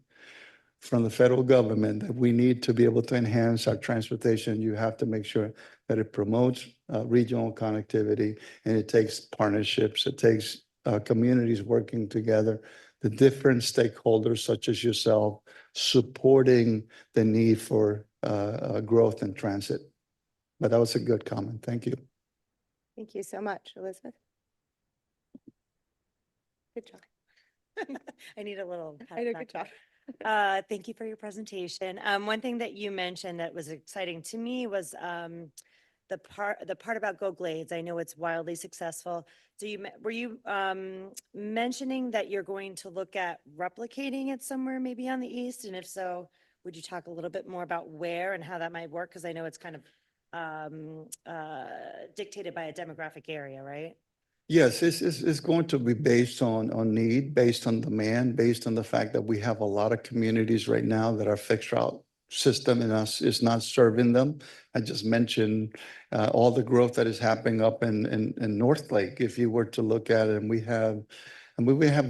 [SPEAKER 8] from the federal government, that we need to be able to enhance our transportation, you have to make sure that it promotes regional connectivity, and it takes partnerships, it takes communities working together, the different stakeholders such as yourself supporting the need for growth in transit. But that was a good comment. Thank you.
[SPEAKER 1] Thank you so much, Elizabeth. Good job.
[SPEAKER 9] I need a little.
[SPEAKER 1] I know,
[SPEAKER 9] pat
[SPEAKER 1] good
[SPEAKER 9] back.
[SPEAKER 1] job.
[SPEAKER 9] Thank you for your presentation. One thing that you mentioned that was exciting to me was the part about Go Glades. I know it's wildly successful. So were you mentioning that you're going to look at replicating it somewhere maybe on the east? And if so, would you talk a little bit more about where and how that might work? Because I know it's kind of dictated by a demographic area, right?
[SPEAKER 8] Yes, it's going to be based on need, based on demand, based on the fact that we have a lot of communities right now that our fixed route system in us is not serving them. I just mentioned all the growth that is happening up in North Lake. If you were to look at it, and we have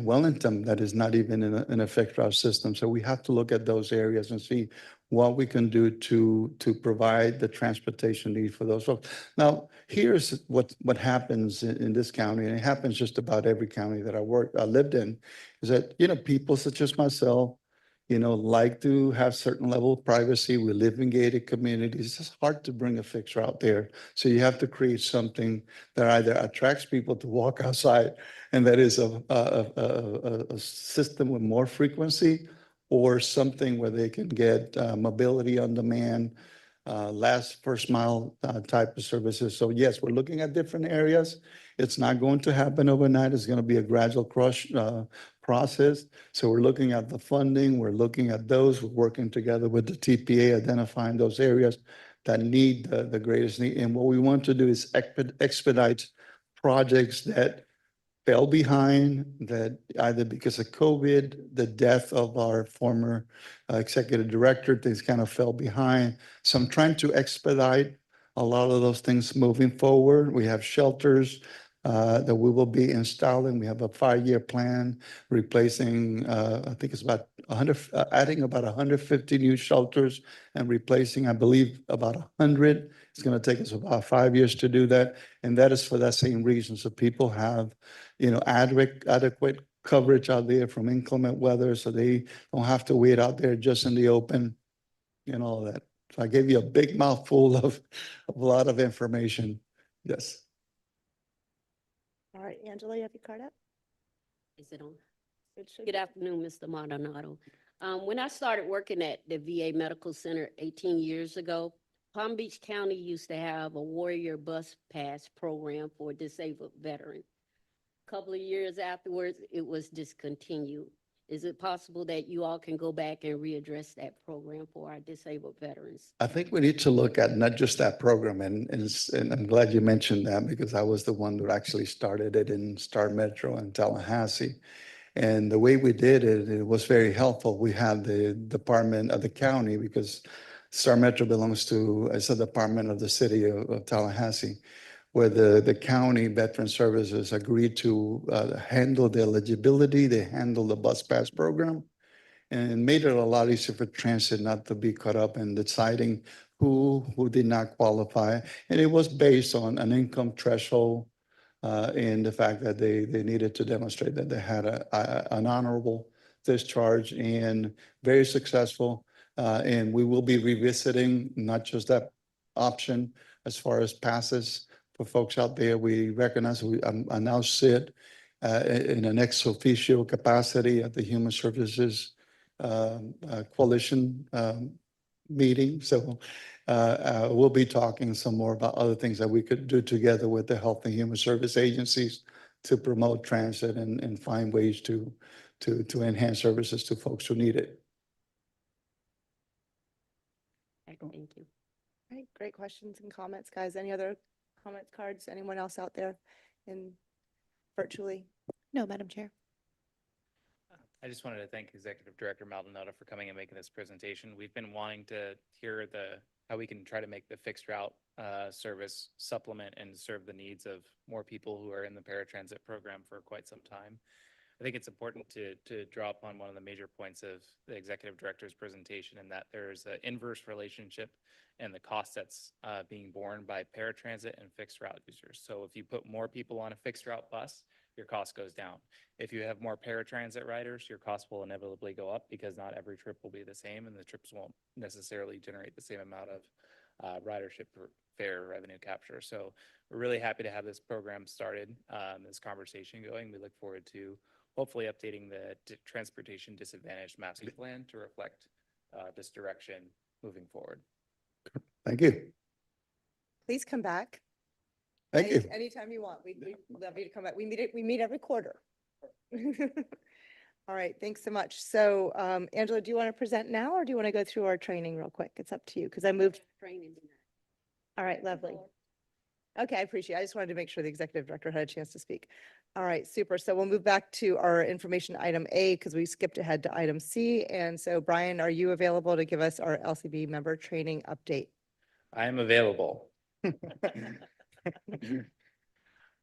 [SPEAKER 8] Wellington that is not even in a fixed route system. So we have to look at those areas and see what we can do to provide the transportation need for those folks. Now, here's what happens in this county, and it happens just about every county that I lived in, is that, people such as myself, like to have certain level of privacy. We live in gated communities. It's hard to bring a fixer out there. So you have to create something that either attracts people to walk outside, and that is a system with more frequency, or something where they can get mobility on demand, last first mile type of services. So yes, we're looking at different areas. It's not going to happen overnight. It's going to be a gradual process. So we're looking at the funding. We're looking at those. We're working together with the TPA, identifying those areas that need the greatest need. And what we want to do is expedite projects that fell behind, that either because of COVID, the death of our former executive director, things kind of fell behind. So I'm trying to expedite a lot of those things moving forward. We have shelters that we will be installing. We have a 5-year plan replacing, I think it's about 100, adding about 150 new shelters and replacing, I believe, about 100. It's going to take us about 5 years to do that. And that is for that same reason. So people have, adequate coverage out there from inclement weather, so they don't have to wait out there just in the open and all that. So I gave you a big mouthful of a lot of information. Yes.
[SPEAKER 1] All right, Angela, you have your card up?
[SPEAKER 7] Is it on?
[SPEAKER 1] It should
[SPEAKER 7] Good
[SPEAKER 1] be.
[SPEAKER 7] afternoon, Mr. Maldonado. When I started working at the VA Medical Center 18 years ago, Palm Beach County used to have a Warrior Bus Pass program for disabled veterans. A couple of years afterwards, it was discontinued. Is it possible that you all can go back and readdress that program for our disabled veterans?
[SPEAKER 8] I think we need to look at not just that program, and I'm glad you mentioned that, because I was the one who actually started it in Star Metro in Tallahassee. And the way we did it, it was very helpful. We had the department of the county, because Star Metro belongs to, it's a department of the city of Tallahassee, where the county Veteran Services agreed to handle the eligibility, they handle the bus pass program, and made it a lot easier for transit not to be caught up in deciding who did not qualify. And it was based on an income threshold and the fact that they needed to demonstrate that they had an honorable discharge, and very successful. And we will be revisiting not just that option as far as passes for folks out there. We recognize I now sit in an ex officio capacity at the Human Services Coalition meeting. So we'll be talking some more about other things that we could do together with the Health and Human Service agencies to promote transit and find ways to enhance services to folks who need it.
[SPEAKER 7] Thank you.
[SPEAKER 1] All right, great questions and comments, guys. Any other comments, cards? Anyone else out there in virtually?
[SPEAKER 2] No, Madam Chair.
[SPEAKER 4] I just wanted to thank Executive Director Maldonado for coming and making this presentation. We've been wanting to hear how we can try to make the fixed route service supplement and serve the needs of more people who are in the paratransit program for quite some time. I think it's important to draw upon one of the major points of the Executive Director's presentation, and that there's an inverse relationship in the cost that's being borne by paratransit and fixed route users. So if you put more people on a fixed route bus, your cost goes down. If you have more paratransit riders, your cost will inevitably go up because not every trip will be the same, and the trips won't necessarily generate the same amount of ridership or fare revenue capture. So we're really happy to have this program started, this conversation going. We look forward to hopefully updating the transportation disadvantaged master plan to reflect this direction moving forward.
[SPEAKER 8] Thank you.
[SPEAKER 1] Please come back.
[SPEAKER 8] Thank you.
[SPEAKER 1] Anytime you want. We'd love you to come back. We meet every quarter. All right, thanks so much. So Angela, do you want to present now or do you want to go through our training real quick? It's up to you because I moved.
[SPEAKER 7] Training tonight.
[SPEAKER 1] All right, lovely. Okay, I appreciate it. I just wanted to make sure the executive director had a chance to speak. All right, super. So we'll move back to our information item A because we skipped ahead to item C. And so Brian, are you available to give us our LCB member training update?
[SPEAKER 4] I am available.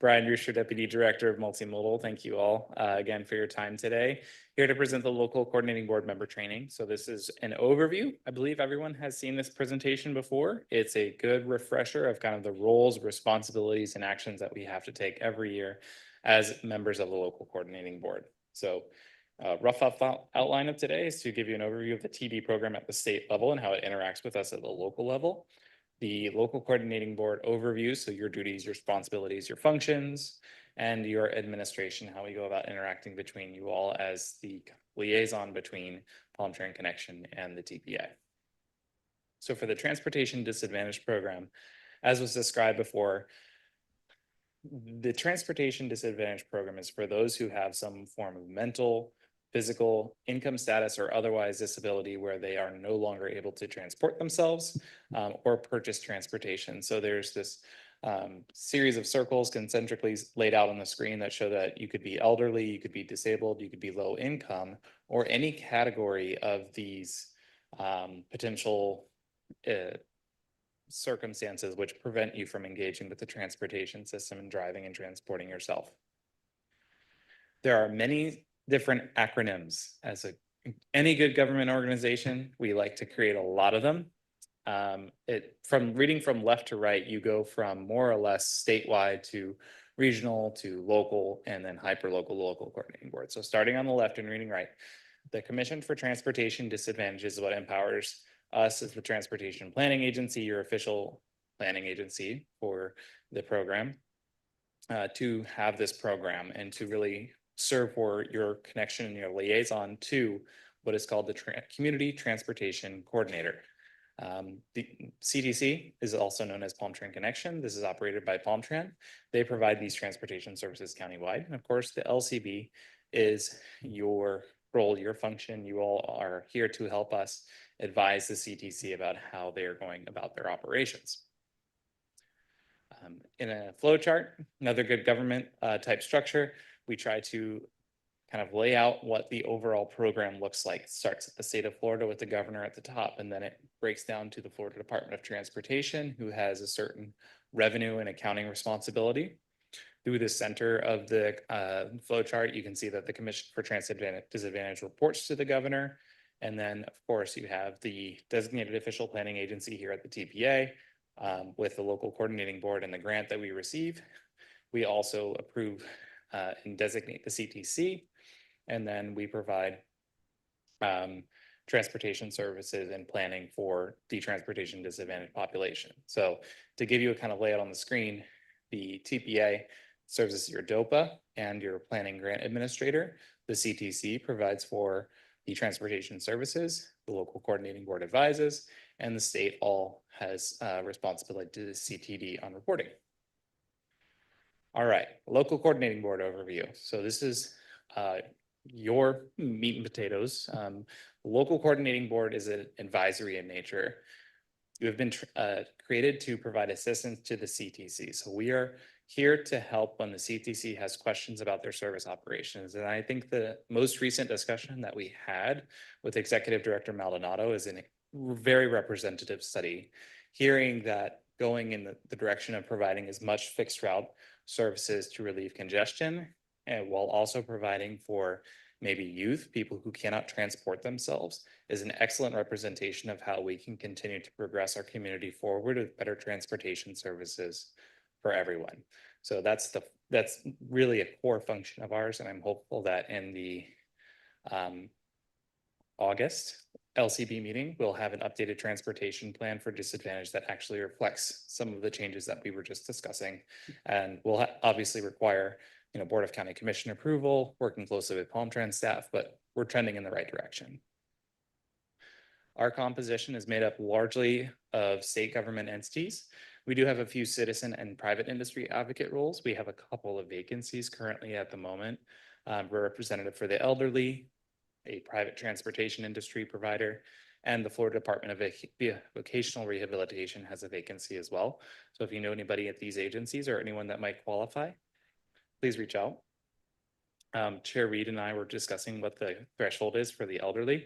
[SPEAKER 4] Brian Rusher, Deputy Director of Multimodal. Thank you all again for your time today. Here to present the local coordinating board member training. So this is an overview. I believe everyone has seen this presentation before. It's a good refresher of kind of the roles, responsibilities, and actions that we have to take every year as members of the local coordinating board. So rough outline of today is to give you an overview of the TD program at the state level and how it interacts with us at the local level. The local coordinating board overview, so your duties, your responsibilities, your functions, and your administration, how we go about interacting between you all as the liaison between Palm Tran Connection and the TPA. So for the Transportation Disadvantaged Program, as was described before, the Transportation Disadvantaged Program is for those who have some form of mental, physical, income status, or otherwise disability where they are no longer able to transport themselves or purchase transportation. So there's this series of circles concentrically laid out on the screen that show that you could be elderly, you could be disabled, you could be low income, or any category of these potential circumstances which prevent you from engaging with the transportation system and driving and transporting yourself. There are many different acronyms. As any good government organization, we like to create a lot of them. From reading from left to right, you go from more or less statewide to regional to local and then hyperlocal local coordinating board. So starting on the left and reading right, the Commission for Transportation Disadvantages is what empowers us as the Transportation Planning Agency, your official planning agency for the program, to have this program and to really serve for your connection and your liaison to what is called the Community Transportation Coordinator. The CTC is also known as Palm Tran Connection. This is operated by Palm Tran. They provide these transportation services countywide. And of course, the LCB is your role, your function. You all are here to help us advise the CTC about how they are going about their operations. In a flow chart, another good government type structure, we try to kind of lay out what the overall program looks like. It starts at the state of Florida with the governor at the top, and then it breaks down to the Florida Department of Transportation, who has a certain revenue and accounting responsibility. Through the center of the flow chart, you can see that the Commission for Transit Disadvantage reports to the governor. And then, of course, you have the designated official planning agency here at the TPA with the local coordinating board and the grant that we receive. We also approve and designate the CTC, and then we provide transportation services and planning for the transportation disadvantaged population. So to give you a kind of layout on the screen, the TPA serves as your DOPA and your planning grant administrator. The CTC provides for the transportation services, the local coordinating board advises, and the state all has responsibility to the CTD on reporting. All right, local coordinating board overview. So this is your meat and potatoes. Local coordinating board is an advisory in nature. You have been created to provide assistance to the CTC. So we are here to help when the CTC has questions about their service operations. And I think the most recent discussion that we had with Executive Director Maldonado is a very representative study, hearing that going in the direction of providing as much fixed route services to relieve congestion, and while also providing for maybe youth, people who cannot transport themselves, is an excellent representation of how we can continue to progress our community forward with better transportation services for everyone. So that's really a core function of ours, and I'm hopeful that in the August LCB meeting, we'll have an updated transportation plan for disadvantage that actually reflects some of the changes that we were just discussing. And will obviously require, Board of County Commission approval, working closely with Palm Trans staff, but we're trending in the right direction. Our composition is made up largely of state government entities. We do have a few citizen and private industry advocate roles. We have a couple of vacancies currently at the moment. We're representative for the elderly, a private transportation industry provider, and the Florida Department of Vocational Rehabilitation has a vacancy as well. So if you know anybody at these agencies or anyone that might qualify, please reach out. Chair Reed and I were discussing what the threshold is for the elderly,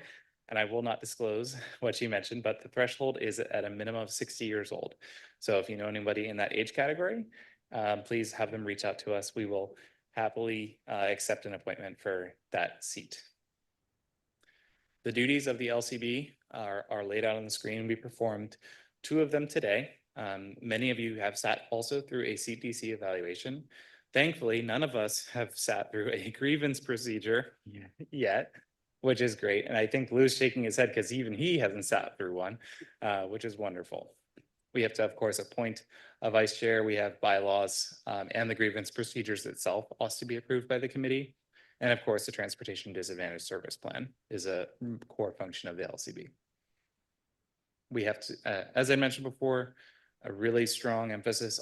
[SPEAKER 4] and I will not disclose what she mentioned, but the threshold is at a minimum of 60 years old. So if you know anybody in that age category, please have them reach out to us. We will happily accept an appointment for that seat. The duties of the LCB are laid out on the screen. We performed 2 of them today. Many of you have sat also through a CTC evaluation. Thankfully, none of us have sat through a grievance procedure yet, which is great. And I think Lou's shaking his head because even he hasn't sat through one, which is wonderful. We have to, of course, appoint a vice chair. We have bylaws and the grievance procedures itself also to be approved by the committee. And of course, the Transportation Disadvantage Service Plan is a core function of the LCB. We have to, as I mentioned before, a really strong emphasis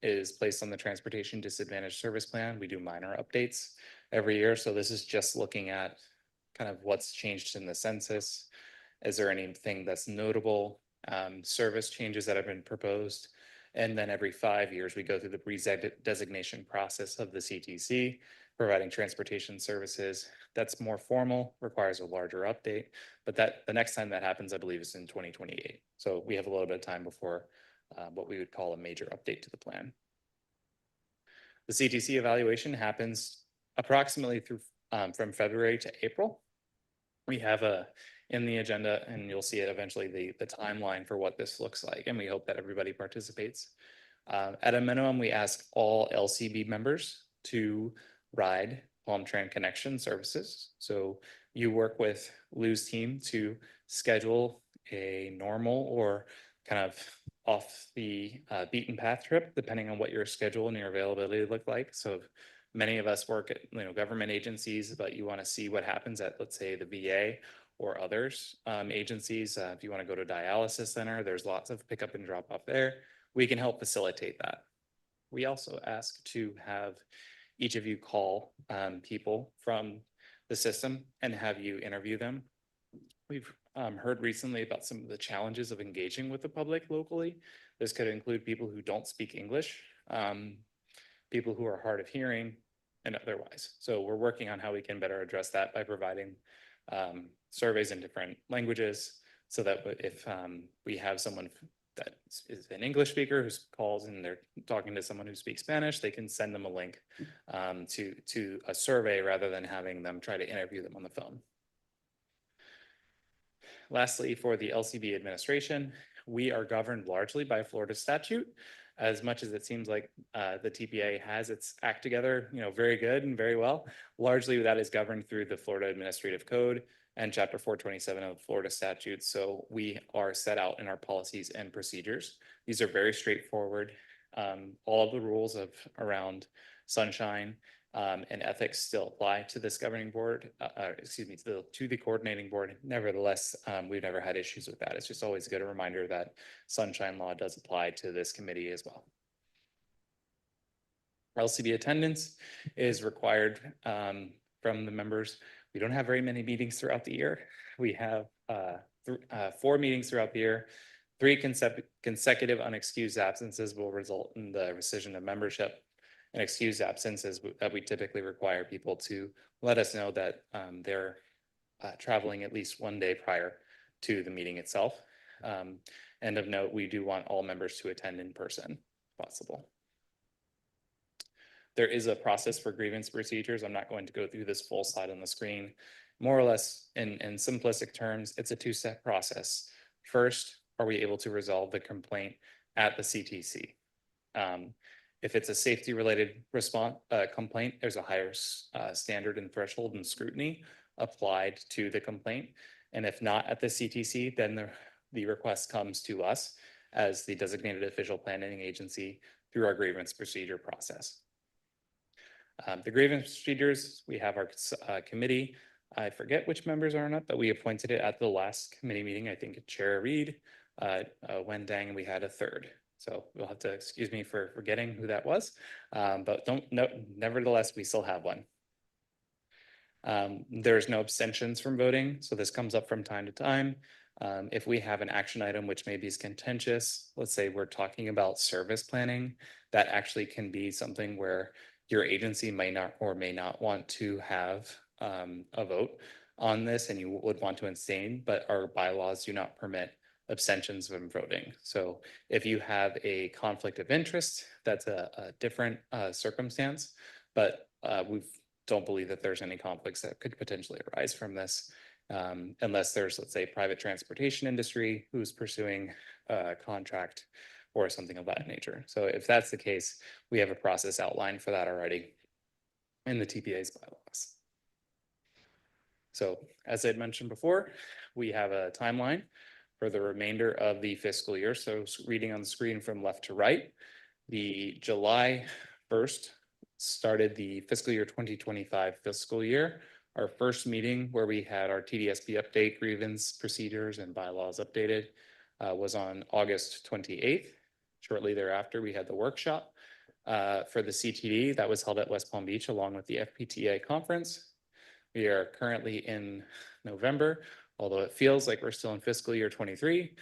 [SPEAKER 4] is placed on the Transportation Disadvantage Service Plan. We do minor updates every year. So this is just looking at kind of what's changed in the census. Is there anything that's notable? Service changes that have been proposed. And then every 5 years, we go through the redesignation process of the CTC, providing transportation services. That's more formal, requires a larger update, but the next time that happens, I believe, is in 2028. So we have a little bit of time before what we would call a major update to the plan. The CTC evaluation happens approximately through from February to April. We have in the agenda, and you'll see it eventually, the timeline for what this looks like, and we hope that everybody participates. At a minimum, we ask all LCB members to ride Palm Tran Connection services. So you work with Lou's team to schedule a normal or kind of off the beaten path trip, depending on what your schedule and your availability look like. So many of us work at government agencies, but you want to see what happens at, let's say, the VA or others agencies. If you want to go to dialysis center, there's lots of pickup and drop off there. We can help facilitate that. We also ask to have each of you call people from the system and have you interview them. We've heard recently about some of the challenges of engaging with the public locally. This could include people who don't speak English, people who are hard of hearing, and otherwise. So we're working on how we can better address that by providing surveys in different languages, so that if we have someone that is an English speaker who calls and they're talking to someone who speaks Spanish, they can send them a link to a survey rather than having them try to interview them on the phone. Lastly, for the LCB administration, we are governed largely by Florida statute. As much as it seems like the TPA has its act together, very good and very well, largely that is governed through the Florida Administrative Code and Chapter 427 of the Florida statute. So we are set out in our policies and procedures. These are very straightforward. All of the rules around sunshine and ethics still apply to this governing board, to the coordinating board. Nevertheless, we've never had issues with that. It's just always a good reminder that sunshine law does apply to this committee as well. LCB attendance is required from the members. We don't have very many meetings throughout the year. We have 4 meetings throughout the year. 3 consecutive unexcused absences will result in the rescission of membership. an excused absence is that we typically require people to let us know that they're traveling at least one day prior to the meeting itself. And of note, we do want all members to attend in person if possible. There is a process for grievance procedures. I'm not going to go through this full slide on the screen. More or less, in simplistic terms, it's a two-step process. First, are we able to resolve the complaint at the CTC? If it's a safety-related response complaint, there's a higher standard and threshold and scrutiny applied to the complaint. And if not at the CTC, then the request comes to us as the designated official planning agency through our grievance procedure process. The grievance procedures, we have our committee. I forget which members are on it, but we appointed it at the last committee meeting. I think Chair Reed, Wen Dang, and we had a third. So you'll have to excuse me for forgetting who that was, but nevertheless, we still have one. There's no abstentions from voting, so this comes up from time to time. If we have an action item which maybe is contentious, let's say we're talking about service planning, that actually can be something where your agency may not or may not want to have a vote on this and you would want to abstain, but our bylaws do not permit abstentions from voting. So if you have a conflict of interest, that's a different circumstance, but we don't believe that there's any conflicts that could potentially arise from this. Unless there's, let's say, private transportation industry who's pursuing a contract or something of that nature. So if that's the case, we have a process outlined for that already in the TPA's bylaws. So as I had mentioned before, we have a timeline for the remainder of the fiscal year. So reading on the screen from left to right, the July 1st started the fiscal year 2025 fiscal year. Our first meeting where we had our TDSP update, grievance procedures and bylaws updated was on August 28th. Shortly thereafter, we had the workshop for the CTD that was held at West Palm Beach along with the FPTA conference. We are currently in November, although it feels like we're still in fiscal year 23.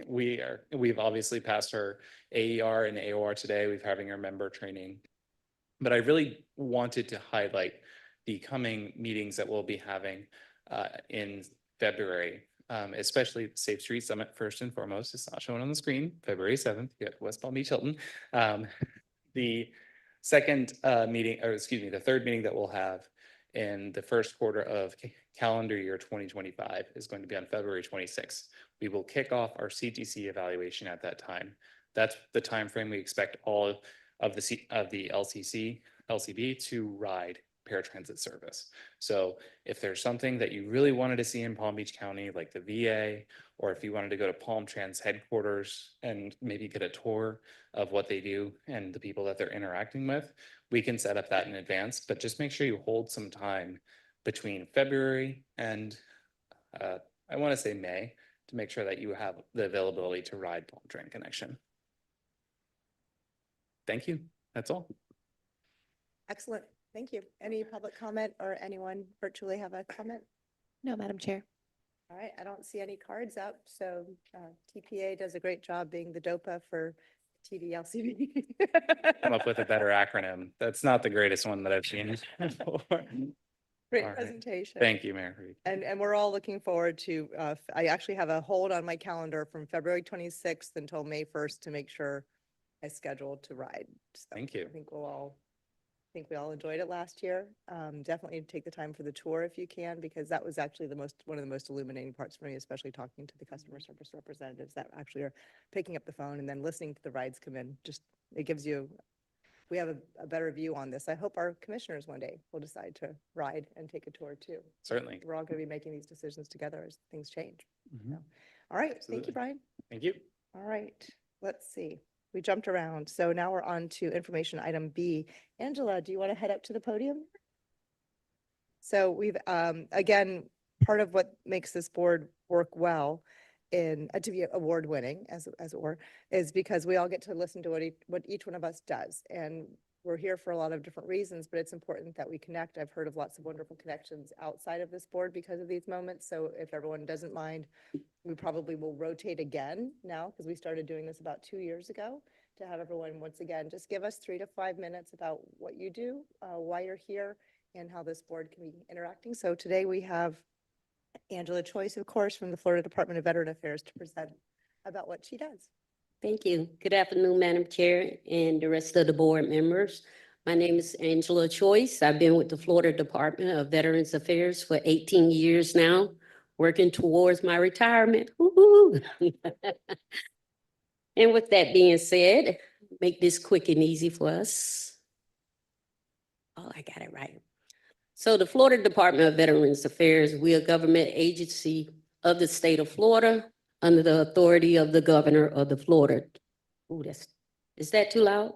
[SPEAKER 4] We've obviously passed our AER and AOR today. We're having our member training, but I really wanted to highlight the coming meetings that we'll be having in February, especially Safe Street Summit first and foremost. It's not shown on the screen, February 7th, at West Palm Beach Hilton. The second meeting, or excuse me, the third meeting that we'll have in the first quarter of calendar year 2025 is going to be on February 26th. We will kick off our CTC evaluation at that time. That's the time frame we expect all of the LCB to ride paratransit service. So if there's something that you really wanted to see in Palm Beach County, like the VA, or if you wanted to go to Palm Trans headquarters and maybe get a tour of what they do and the people that they're interacting with, we can set up that in advance, but just make sure you hold some time between February and I want to say May to make sure that you have the availability to ride Palm Trans Connection. Thank you. That's all.
[SPEAKER 1] Excellent. Thank you. Any public comment or anyone virtually have a comment?
[SPEAKER 2] No, Madam Chair.
[SPEAKER 1] All right, I don't see any cards up, so TPA does a great job being the DOPA for TD-LCB.
[SPEAKER 4] Come up with a better acronym. That's not the greatest one that I've seen before.
[SPEAKER 1] Great
[SPEAKER 4] All right.
[SPEAKER 1] presentation.
[SPEAKER 4] Thank you, Mayor Reed.
[SPEAKER 1] And we're all looking forward to, I actually have a hold on my calendar from February 26th until May 1st to make sure I scheduled to ride. So
[SPEAKER 4] Thank you.
[SPEAKER 1] I think we all enjoyed it last year. Definitely take the time for the tour if you can, because that was actually one of the most illuminating parts for me, especially talking to the customer service representatives that actually are picking up the phone and then listening to the rides come in. Just, it gives you, we have a better view on this. I hope our commissioners one day will decide to ride and take a tour too.
[SPEAKER 4] Certainly.
[SPEAKER 1] We're all going to be making these decisions together as things change.
[SPEAKER 4] Mhm.
[SPEAKER 1] All right. Thank
[SPEAKER 4] Absolutely.
[SPEAKER 1] you, Brian.
[SPEAKER 4] Thank you.
[SPEAKER 1] All right. Let's see. We jumped around. So now we're on to information item B. Angela, do you want to head up to the podium? So we've, again, part of what makes this board work well in, to be award winning as it were, is because we all get to listen to what each one of us does. And we're here for a lot of different reasons, but it's important that we connect. I've heard of lots of wonderful connections outside of this board because of these moments. So if everyone doesn't mind, we probably will rotate again now because we started doing this about 2 years ago to have everyone, once again, just give us 3 to 5 minutes about what you do, why you're here, and how this board can be interacting. So today we have Angela Choice, of course, from the Florida Department of Veteran Affairs to present about what she does.
[SPEAKER 7] Thank you. Good afternoon, Madam Chair and the rest of the board members. My name is Angela Choice. I've been with the Florida Department of Veterans Affairs for 18 years now, working towards my retirement. Woo-hoo. And with that being said, make this quick and easy for us. Oh, I got it right. So the Florida Department of Veterans Affairs, we are a government agency of the state of Florida under the authority of the governor of the Florida. Ooh, is that too loud?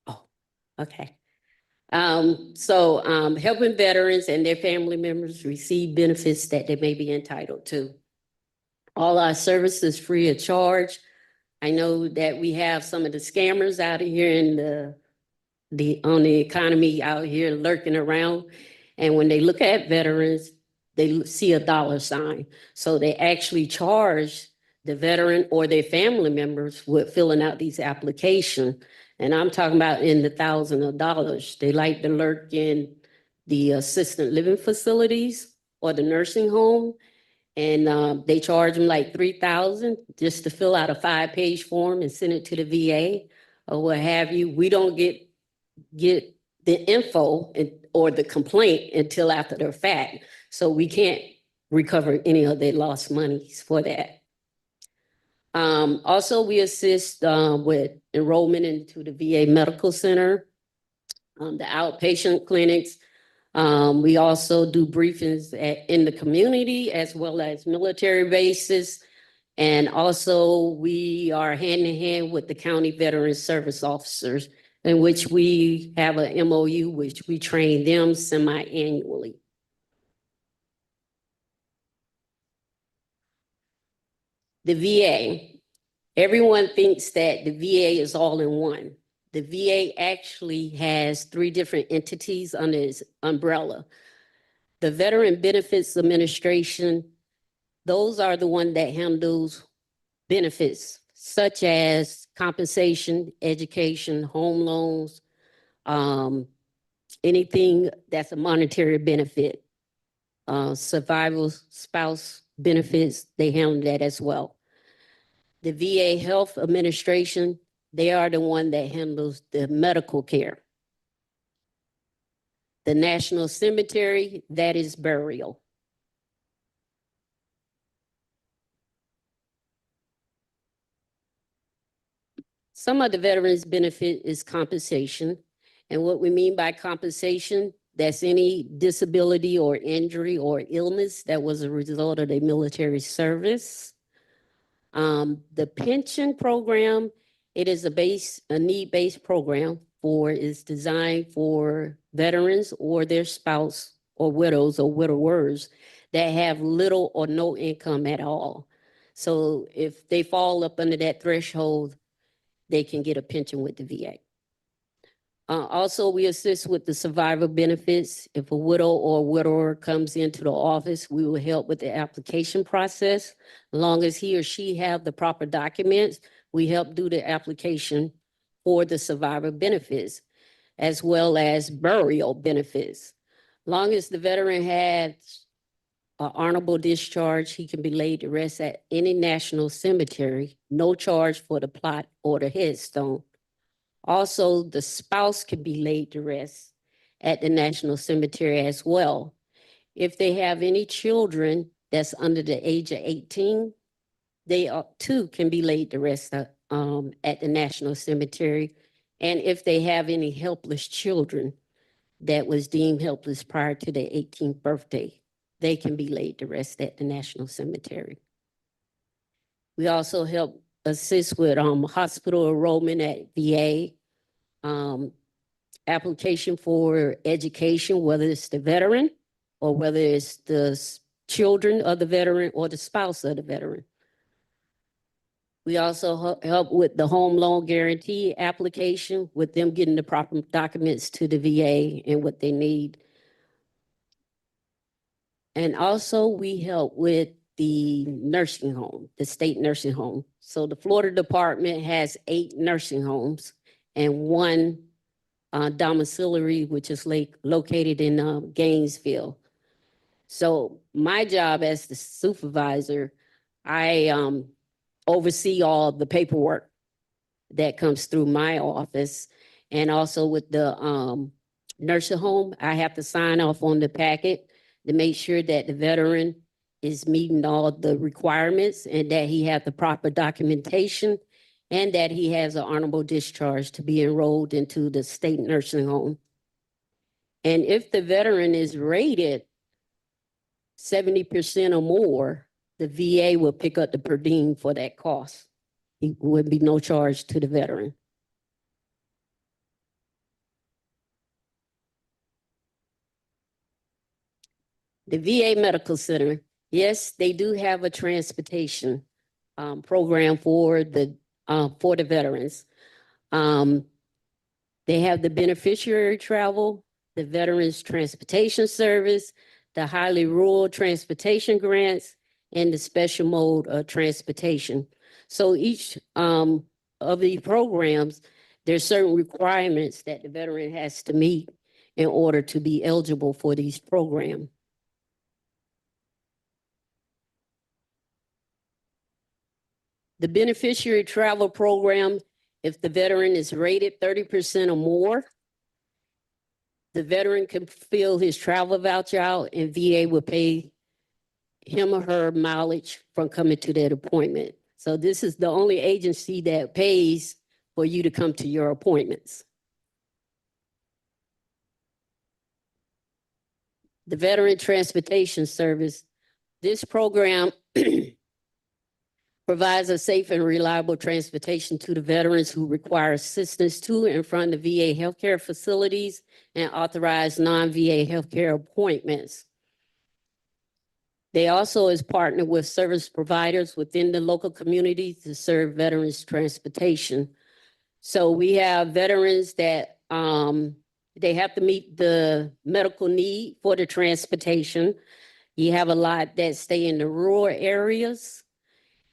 [SPEAKER 7] Oh, okay. Helping veterans and their family members receive benefits that they may be entitled to. All our services free of charge. I know that we have some of the scammers out here in on the economy out here lurking around. And when they look at veterans, they see a dollar sign. So they actually charge the veteran or their family members with filling out these applications. And I'm talking about in the thousands of dollars. They like to lurk in the assisted living facilities or the nursing home. And they charge them like $3,000 just to fill out a 5-page form and send it to the VA or what have you. We don't get the info or the complaint until after the fact. So we can't recover any of their lost monies for that. Also, we assist with enrollment into the VA Medical Center, the outpatient clinics. We also do briefings in the community as well as military bases. And also we are hand in hand with the county veteran service officers, in which we have a MOU, which we train them semi-annually. The VA, everyone thinks that the VA is all in one. The VA actually has 3 different entities under its umbrella. The Veteran Benefits Administration, those are the one that handles benefits such as compensation, education, home loans, anything that's a monetary benefit. Survival spouse benefits, they handle that as well. The VA Health Administration, they are the one that handles the medical care. The National Cemetery, that is burial. Some of the veterans' benefit is compensation. And what we mean by compensation, that's any disability or injury or illness that was a result of their military service. The pension program, it is a need-based program is designed for veterans or their spouse or widows or widowers that have little or no income at all. So if they fall up under that threshold, they can get a pension with the VA. Also, we assist with the survivor benefits. If a widow or widower comes into the office, we will help with the application process. As long as he or she have the proper documents, we help do the application for the survivor benefits, as well as burial benefits. Long as the veteran has an honorable discharge, he can be laid to rest at any national cemetery, no charge for the plot or the headstone. Also, the spouse can be laid to rest at the National Cemetery as well. If they have any children that's under the age of 18, they too can be laid to rest at the National Cemetery. And if they have any helpless children that was deemed helpless prior to their 18th birthday, they can be laid to rest at the National Cemetery. We also help assist with hospital enrollment at VA, application for education, whether it's the veteran or whether it's the children of the veteran or the spouse of the veteran. We also help with the home loan guarantee application, with them getting the proper documents to the VA and what they need. And also we help with the nursing home, the state nursing home. So the Florida Department has 8 nursing homes and 1 domiciliary, which is located in Gainesville. So my job as the supervisor, I oversee all the paperwork that comes through my office. And also with the nursing home, I have to sign off on the packet to make sure that the veteran is meeting all the requirements and that he has the proper documentation and that he has an honorable discharge to be enrolled into the state nursing home. And if the veteran is rated 70% or more, the VA will pick up the per diem for that cost. It would be no charge to the veteran. The VA Medical Center, yes, they do have a transportation program for the veterans. They have the beneficiary travel, the Veterans Transportation Service, the highly rural transportation grants, and the special mode of transportation. So each of these programs, there's certain requirements that the veteran has to meet in order to be eligible for these programs. The beneficiary travel program, if the veteran is rated 30% or more, the veteran can fill his travel voucher out and VA will pay him or her mileage from coming to that appointment. So this is the only agency that pays for you to come to your appointments. The Veteran Transportation Service, this program provides a safe and reliable transportation to the veterans who require assistance to and from the VA healthcare facilities and authorized non-VA healthcare appointments. They also is partnered with service providers within the local community to serve veterans transportation. So we have veterans that they have to meet the medical need for the transportation. You have a lot that stay in the rural areas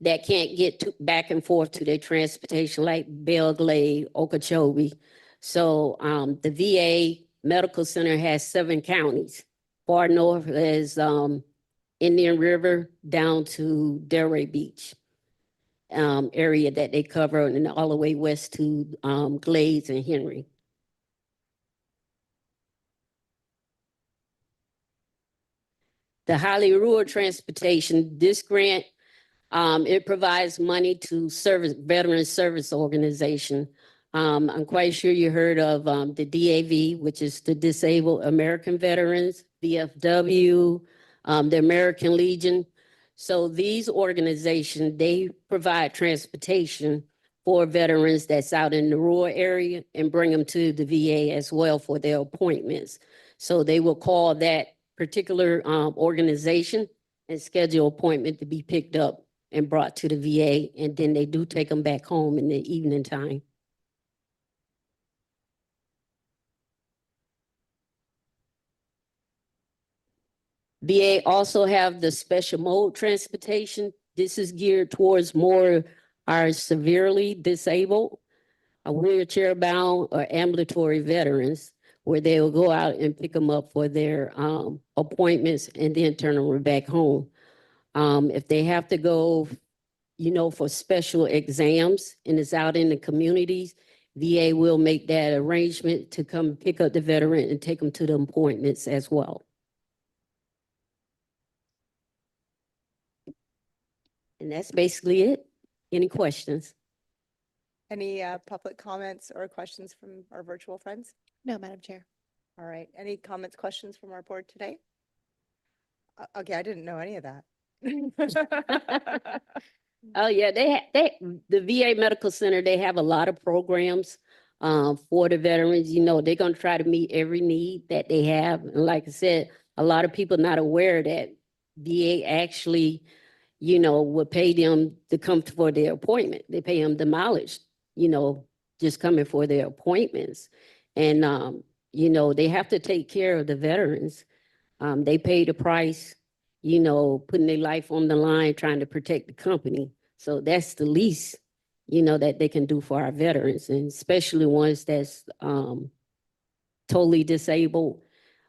[SPEAKER 7] that can't get back and forth to their transportation, like Belle Glade, Okeechobee. So the VA Medical Center has 7 counties. Far north is Indian River down to Delray Beach area that they cover, and all the way west to Glades and Henry. The highly rural transportation, this grant, it provides money to Veteran Service Organization. I'm quite sure you heard of the DAV, which is the Disabled American Veterans, VFW, the American Legion. So these organizations, they provide transportation for veterans that's out in the rural area and bring them to the VA as well for their appointments. So they will call that particular organization and schedule appointment to be picked up and brought to the VA, and then they do take them back home in the evening time. VA also have the special mode transportation. This is geared towards more our severely disabled, wheelchair bound or ambulatory veterans, where they will go out and pick them up for their appointments and then turn them back home. If they have to go, for special exams and it's out in the communities, VA will make that arrangement to come pick up the veteran and take them to the appointments as well. And that's basically it. Any questions?
[SPEAKER 1] Any public comments or questions from our virtual friends?
[SPEAKER 2] No, Madam Chair.
[SPEAKER 1] All right, any comments, questions from our board today? Okay, I didn't know any of that.
[SPEAKER 7] Oh, yeah, the VA Medical Center, they have a lot of programs for the veterans. They're going to try to meet every need that they have. And like I said, a lot of people not aware that VA actually, would pay them to come for their appointment. They pay them the mileage, just coming for their appointments. And, they have to take care of the veterans. They pay the price you know, putting their life on the line, trying to protect the company. So that's the least, you know, that they can do for our veterans, and especially ones that's totally disabled.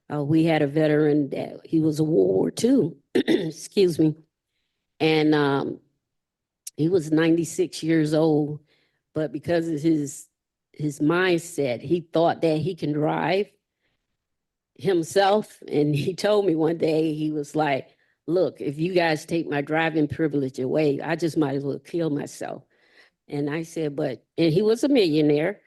[SPEAKER 7] We had a veteran that he was a World War II, excuse me, and he was 96 years old, but because of his mindset, he thought that he can drive himself. And he told me one day, he was like, look, if you guys take my driving privilege away, I just might as well kill myself. And I said, and he was a millionaire.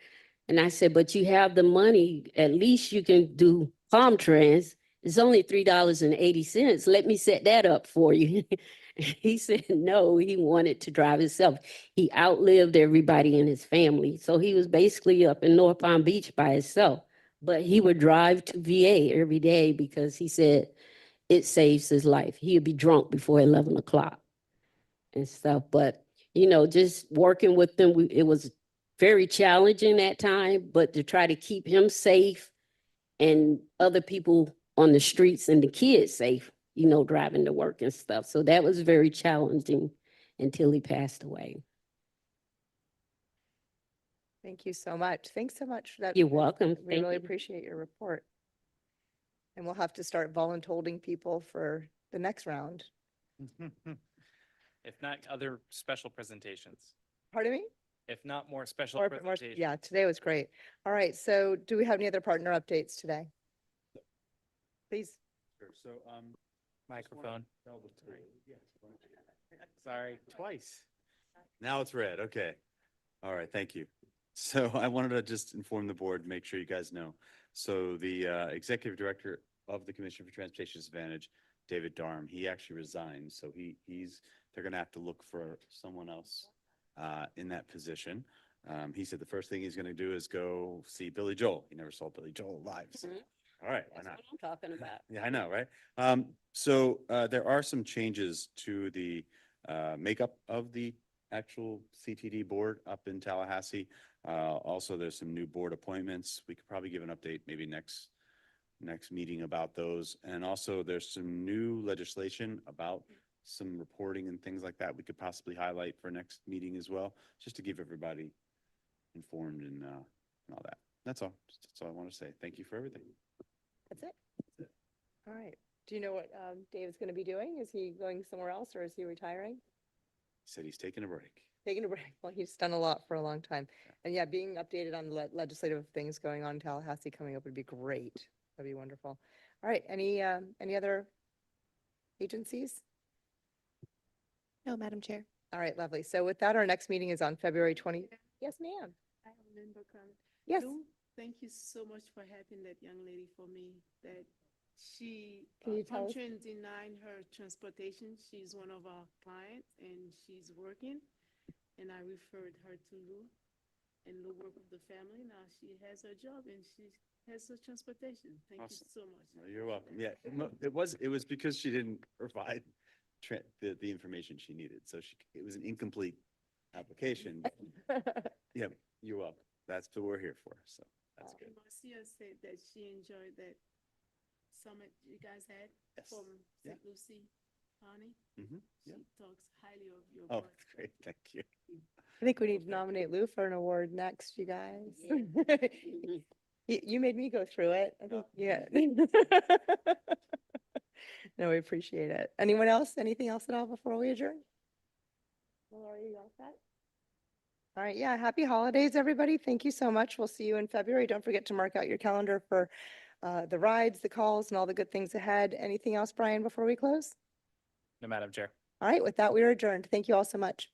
[SPEAKER 7] And I said, but you have the money, at least you can do Palm Trans. It's only $3.80. Let me set that up for you. He said, no, he wanted to drive himself. He outlived everybody in his family. So he was basically up in North Palm Beach by himself. But he would drive to VA every day because he said it saves his life. He'd be drunk before 11 o'clock and stuff. But, you know, just working with them, it was very challenging at time, but to try to keep him safe and other people on the streets and the kids safe, you know, driving to work and stuff. So that was very challenging until he passed away.
[SPEAKER 1] Thank you so much. Thanks so much for that.
[SPEAKER 7] You're welcome.
[SPEAKER 1] We
[SPEAKER 7] Thank
[SPEAKER 1] really
[SPEAKER 7] you.
[SPEAKER 1] appreciate your report. And we'll have to start voluntolding people for the next round.
[SPEAKER 4] If not other special presentations,
[SPEAKER 1] Pardon me?
[SPEAKER 4] if not more special
[SPEAKER 1] More,
[SPEAKER 4] presentations.
[SPEAKER 1] yeah, today was great. All right, so do we have any other partner updates today? Please.
[SPEAKER 5] Sure. So,
[SPEAKER 4] Microphone. Sorry, twice.
[SPEAKER 5] now it's red. Okay. All right. Thank you. So I wanted to just inform the board, make sure you guys know. So the executive director of the Commission for Transportation Advantage, David Darm, he actually resigned. So they're going to have to look for someone else in that position. He said the first thing he's going to do is go see Billy Joel. He never saw Billy Joel live. So, all right, why
[SPEAKER 7] That's
[SPEAKER 5] not?
[SPEAKER 7] what I'm talking about.
[SPEAKER 5] Yeah, I know, right? So there are some changes to the makeup of the actual CTD board up in Tallahassee. Also, there's some new board appointments. We could probably give an update maybe next meeting about those. And also there's some new legislation about some reporting and things like that we could possibly highlight for next meeting as well, just to give everybody informed and all that. That's all. That's all I want to say. Thank you for everything.
[SPEAKER 1] That's it? All right. Do you know what Dave's going to be doing? Is he going somewhere else or is he retiring?
[SPEAKER 5] He said he's taking a break.
[SPEAKER 1] Taking a break. Well, he's done a lot for a long time. And yeah, being updated on legislative things going on in Tallahassee coming up would be great. That'd be wonderful. All right. Any other agencies?
[SPEAKER 2] No, Madam Chair.
[SPEAKER 1] All right, lovely. So with that, our next meeting is on February 20. Yes, ma'am.
[SPEAKER 10] I remember coming.
[SPEAKER 1] Yes.
[SPEAKER 10] Lou, thank you so much for helping that young lady for me, that she,
[SPEAKER 1] Can you tell us?
[SPEAKER 10] Palm denied her transportation. She's one of our clients and she's working. And I referred her to Lou, and Lou worked with the family. Now she has her job and she has her transportation. Thank you
[SPEAKER 5] Awesome.
[SPEAKER 10] so much.
[SPEAKER 5] No, you're welcome. Yeah, it was because she didn't provide the information she needed. So it was an incomplete application. Yeah, you're welcome. That's what we're here for. So that's good.
[SPEAKER 10] And Marcia said that she enjoyed that summit you guys had
[SPEAKER 5] Yes.
[SPEAKER 10] from
[SPEAKER 5] Yeah.
[SPEAKER 10] St. Lucie County.
[SPEAKER 5] Mm-hmm. Yeah.
[SPEAKER 10] She talks highly of your
[SPEAKER 5] Oh,
[SPEAKER 10] board.
[SPEAKER 5] great. Thank you.
[SPEAKER 1] I think we need to nominate Lou for an award next, you guys. You made me go through it. I think, yeah. No, we appreciate it. Anyone else? Anything else at all before we adjourn? Laura, you all set? All right, yeah, happy holidays, everybody. Thank you so much. We'll see you in February. Don't forget to mark out your calendar for the rides, the calls, and all the good things ahead. Anything else, Brian, before we close?
[SPEAKER 4] No, Madam Chair.
[SPEAKER 1] All right, with that, we are adjourned. Thank you all so much.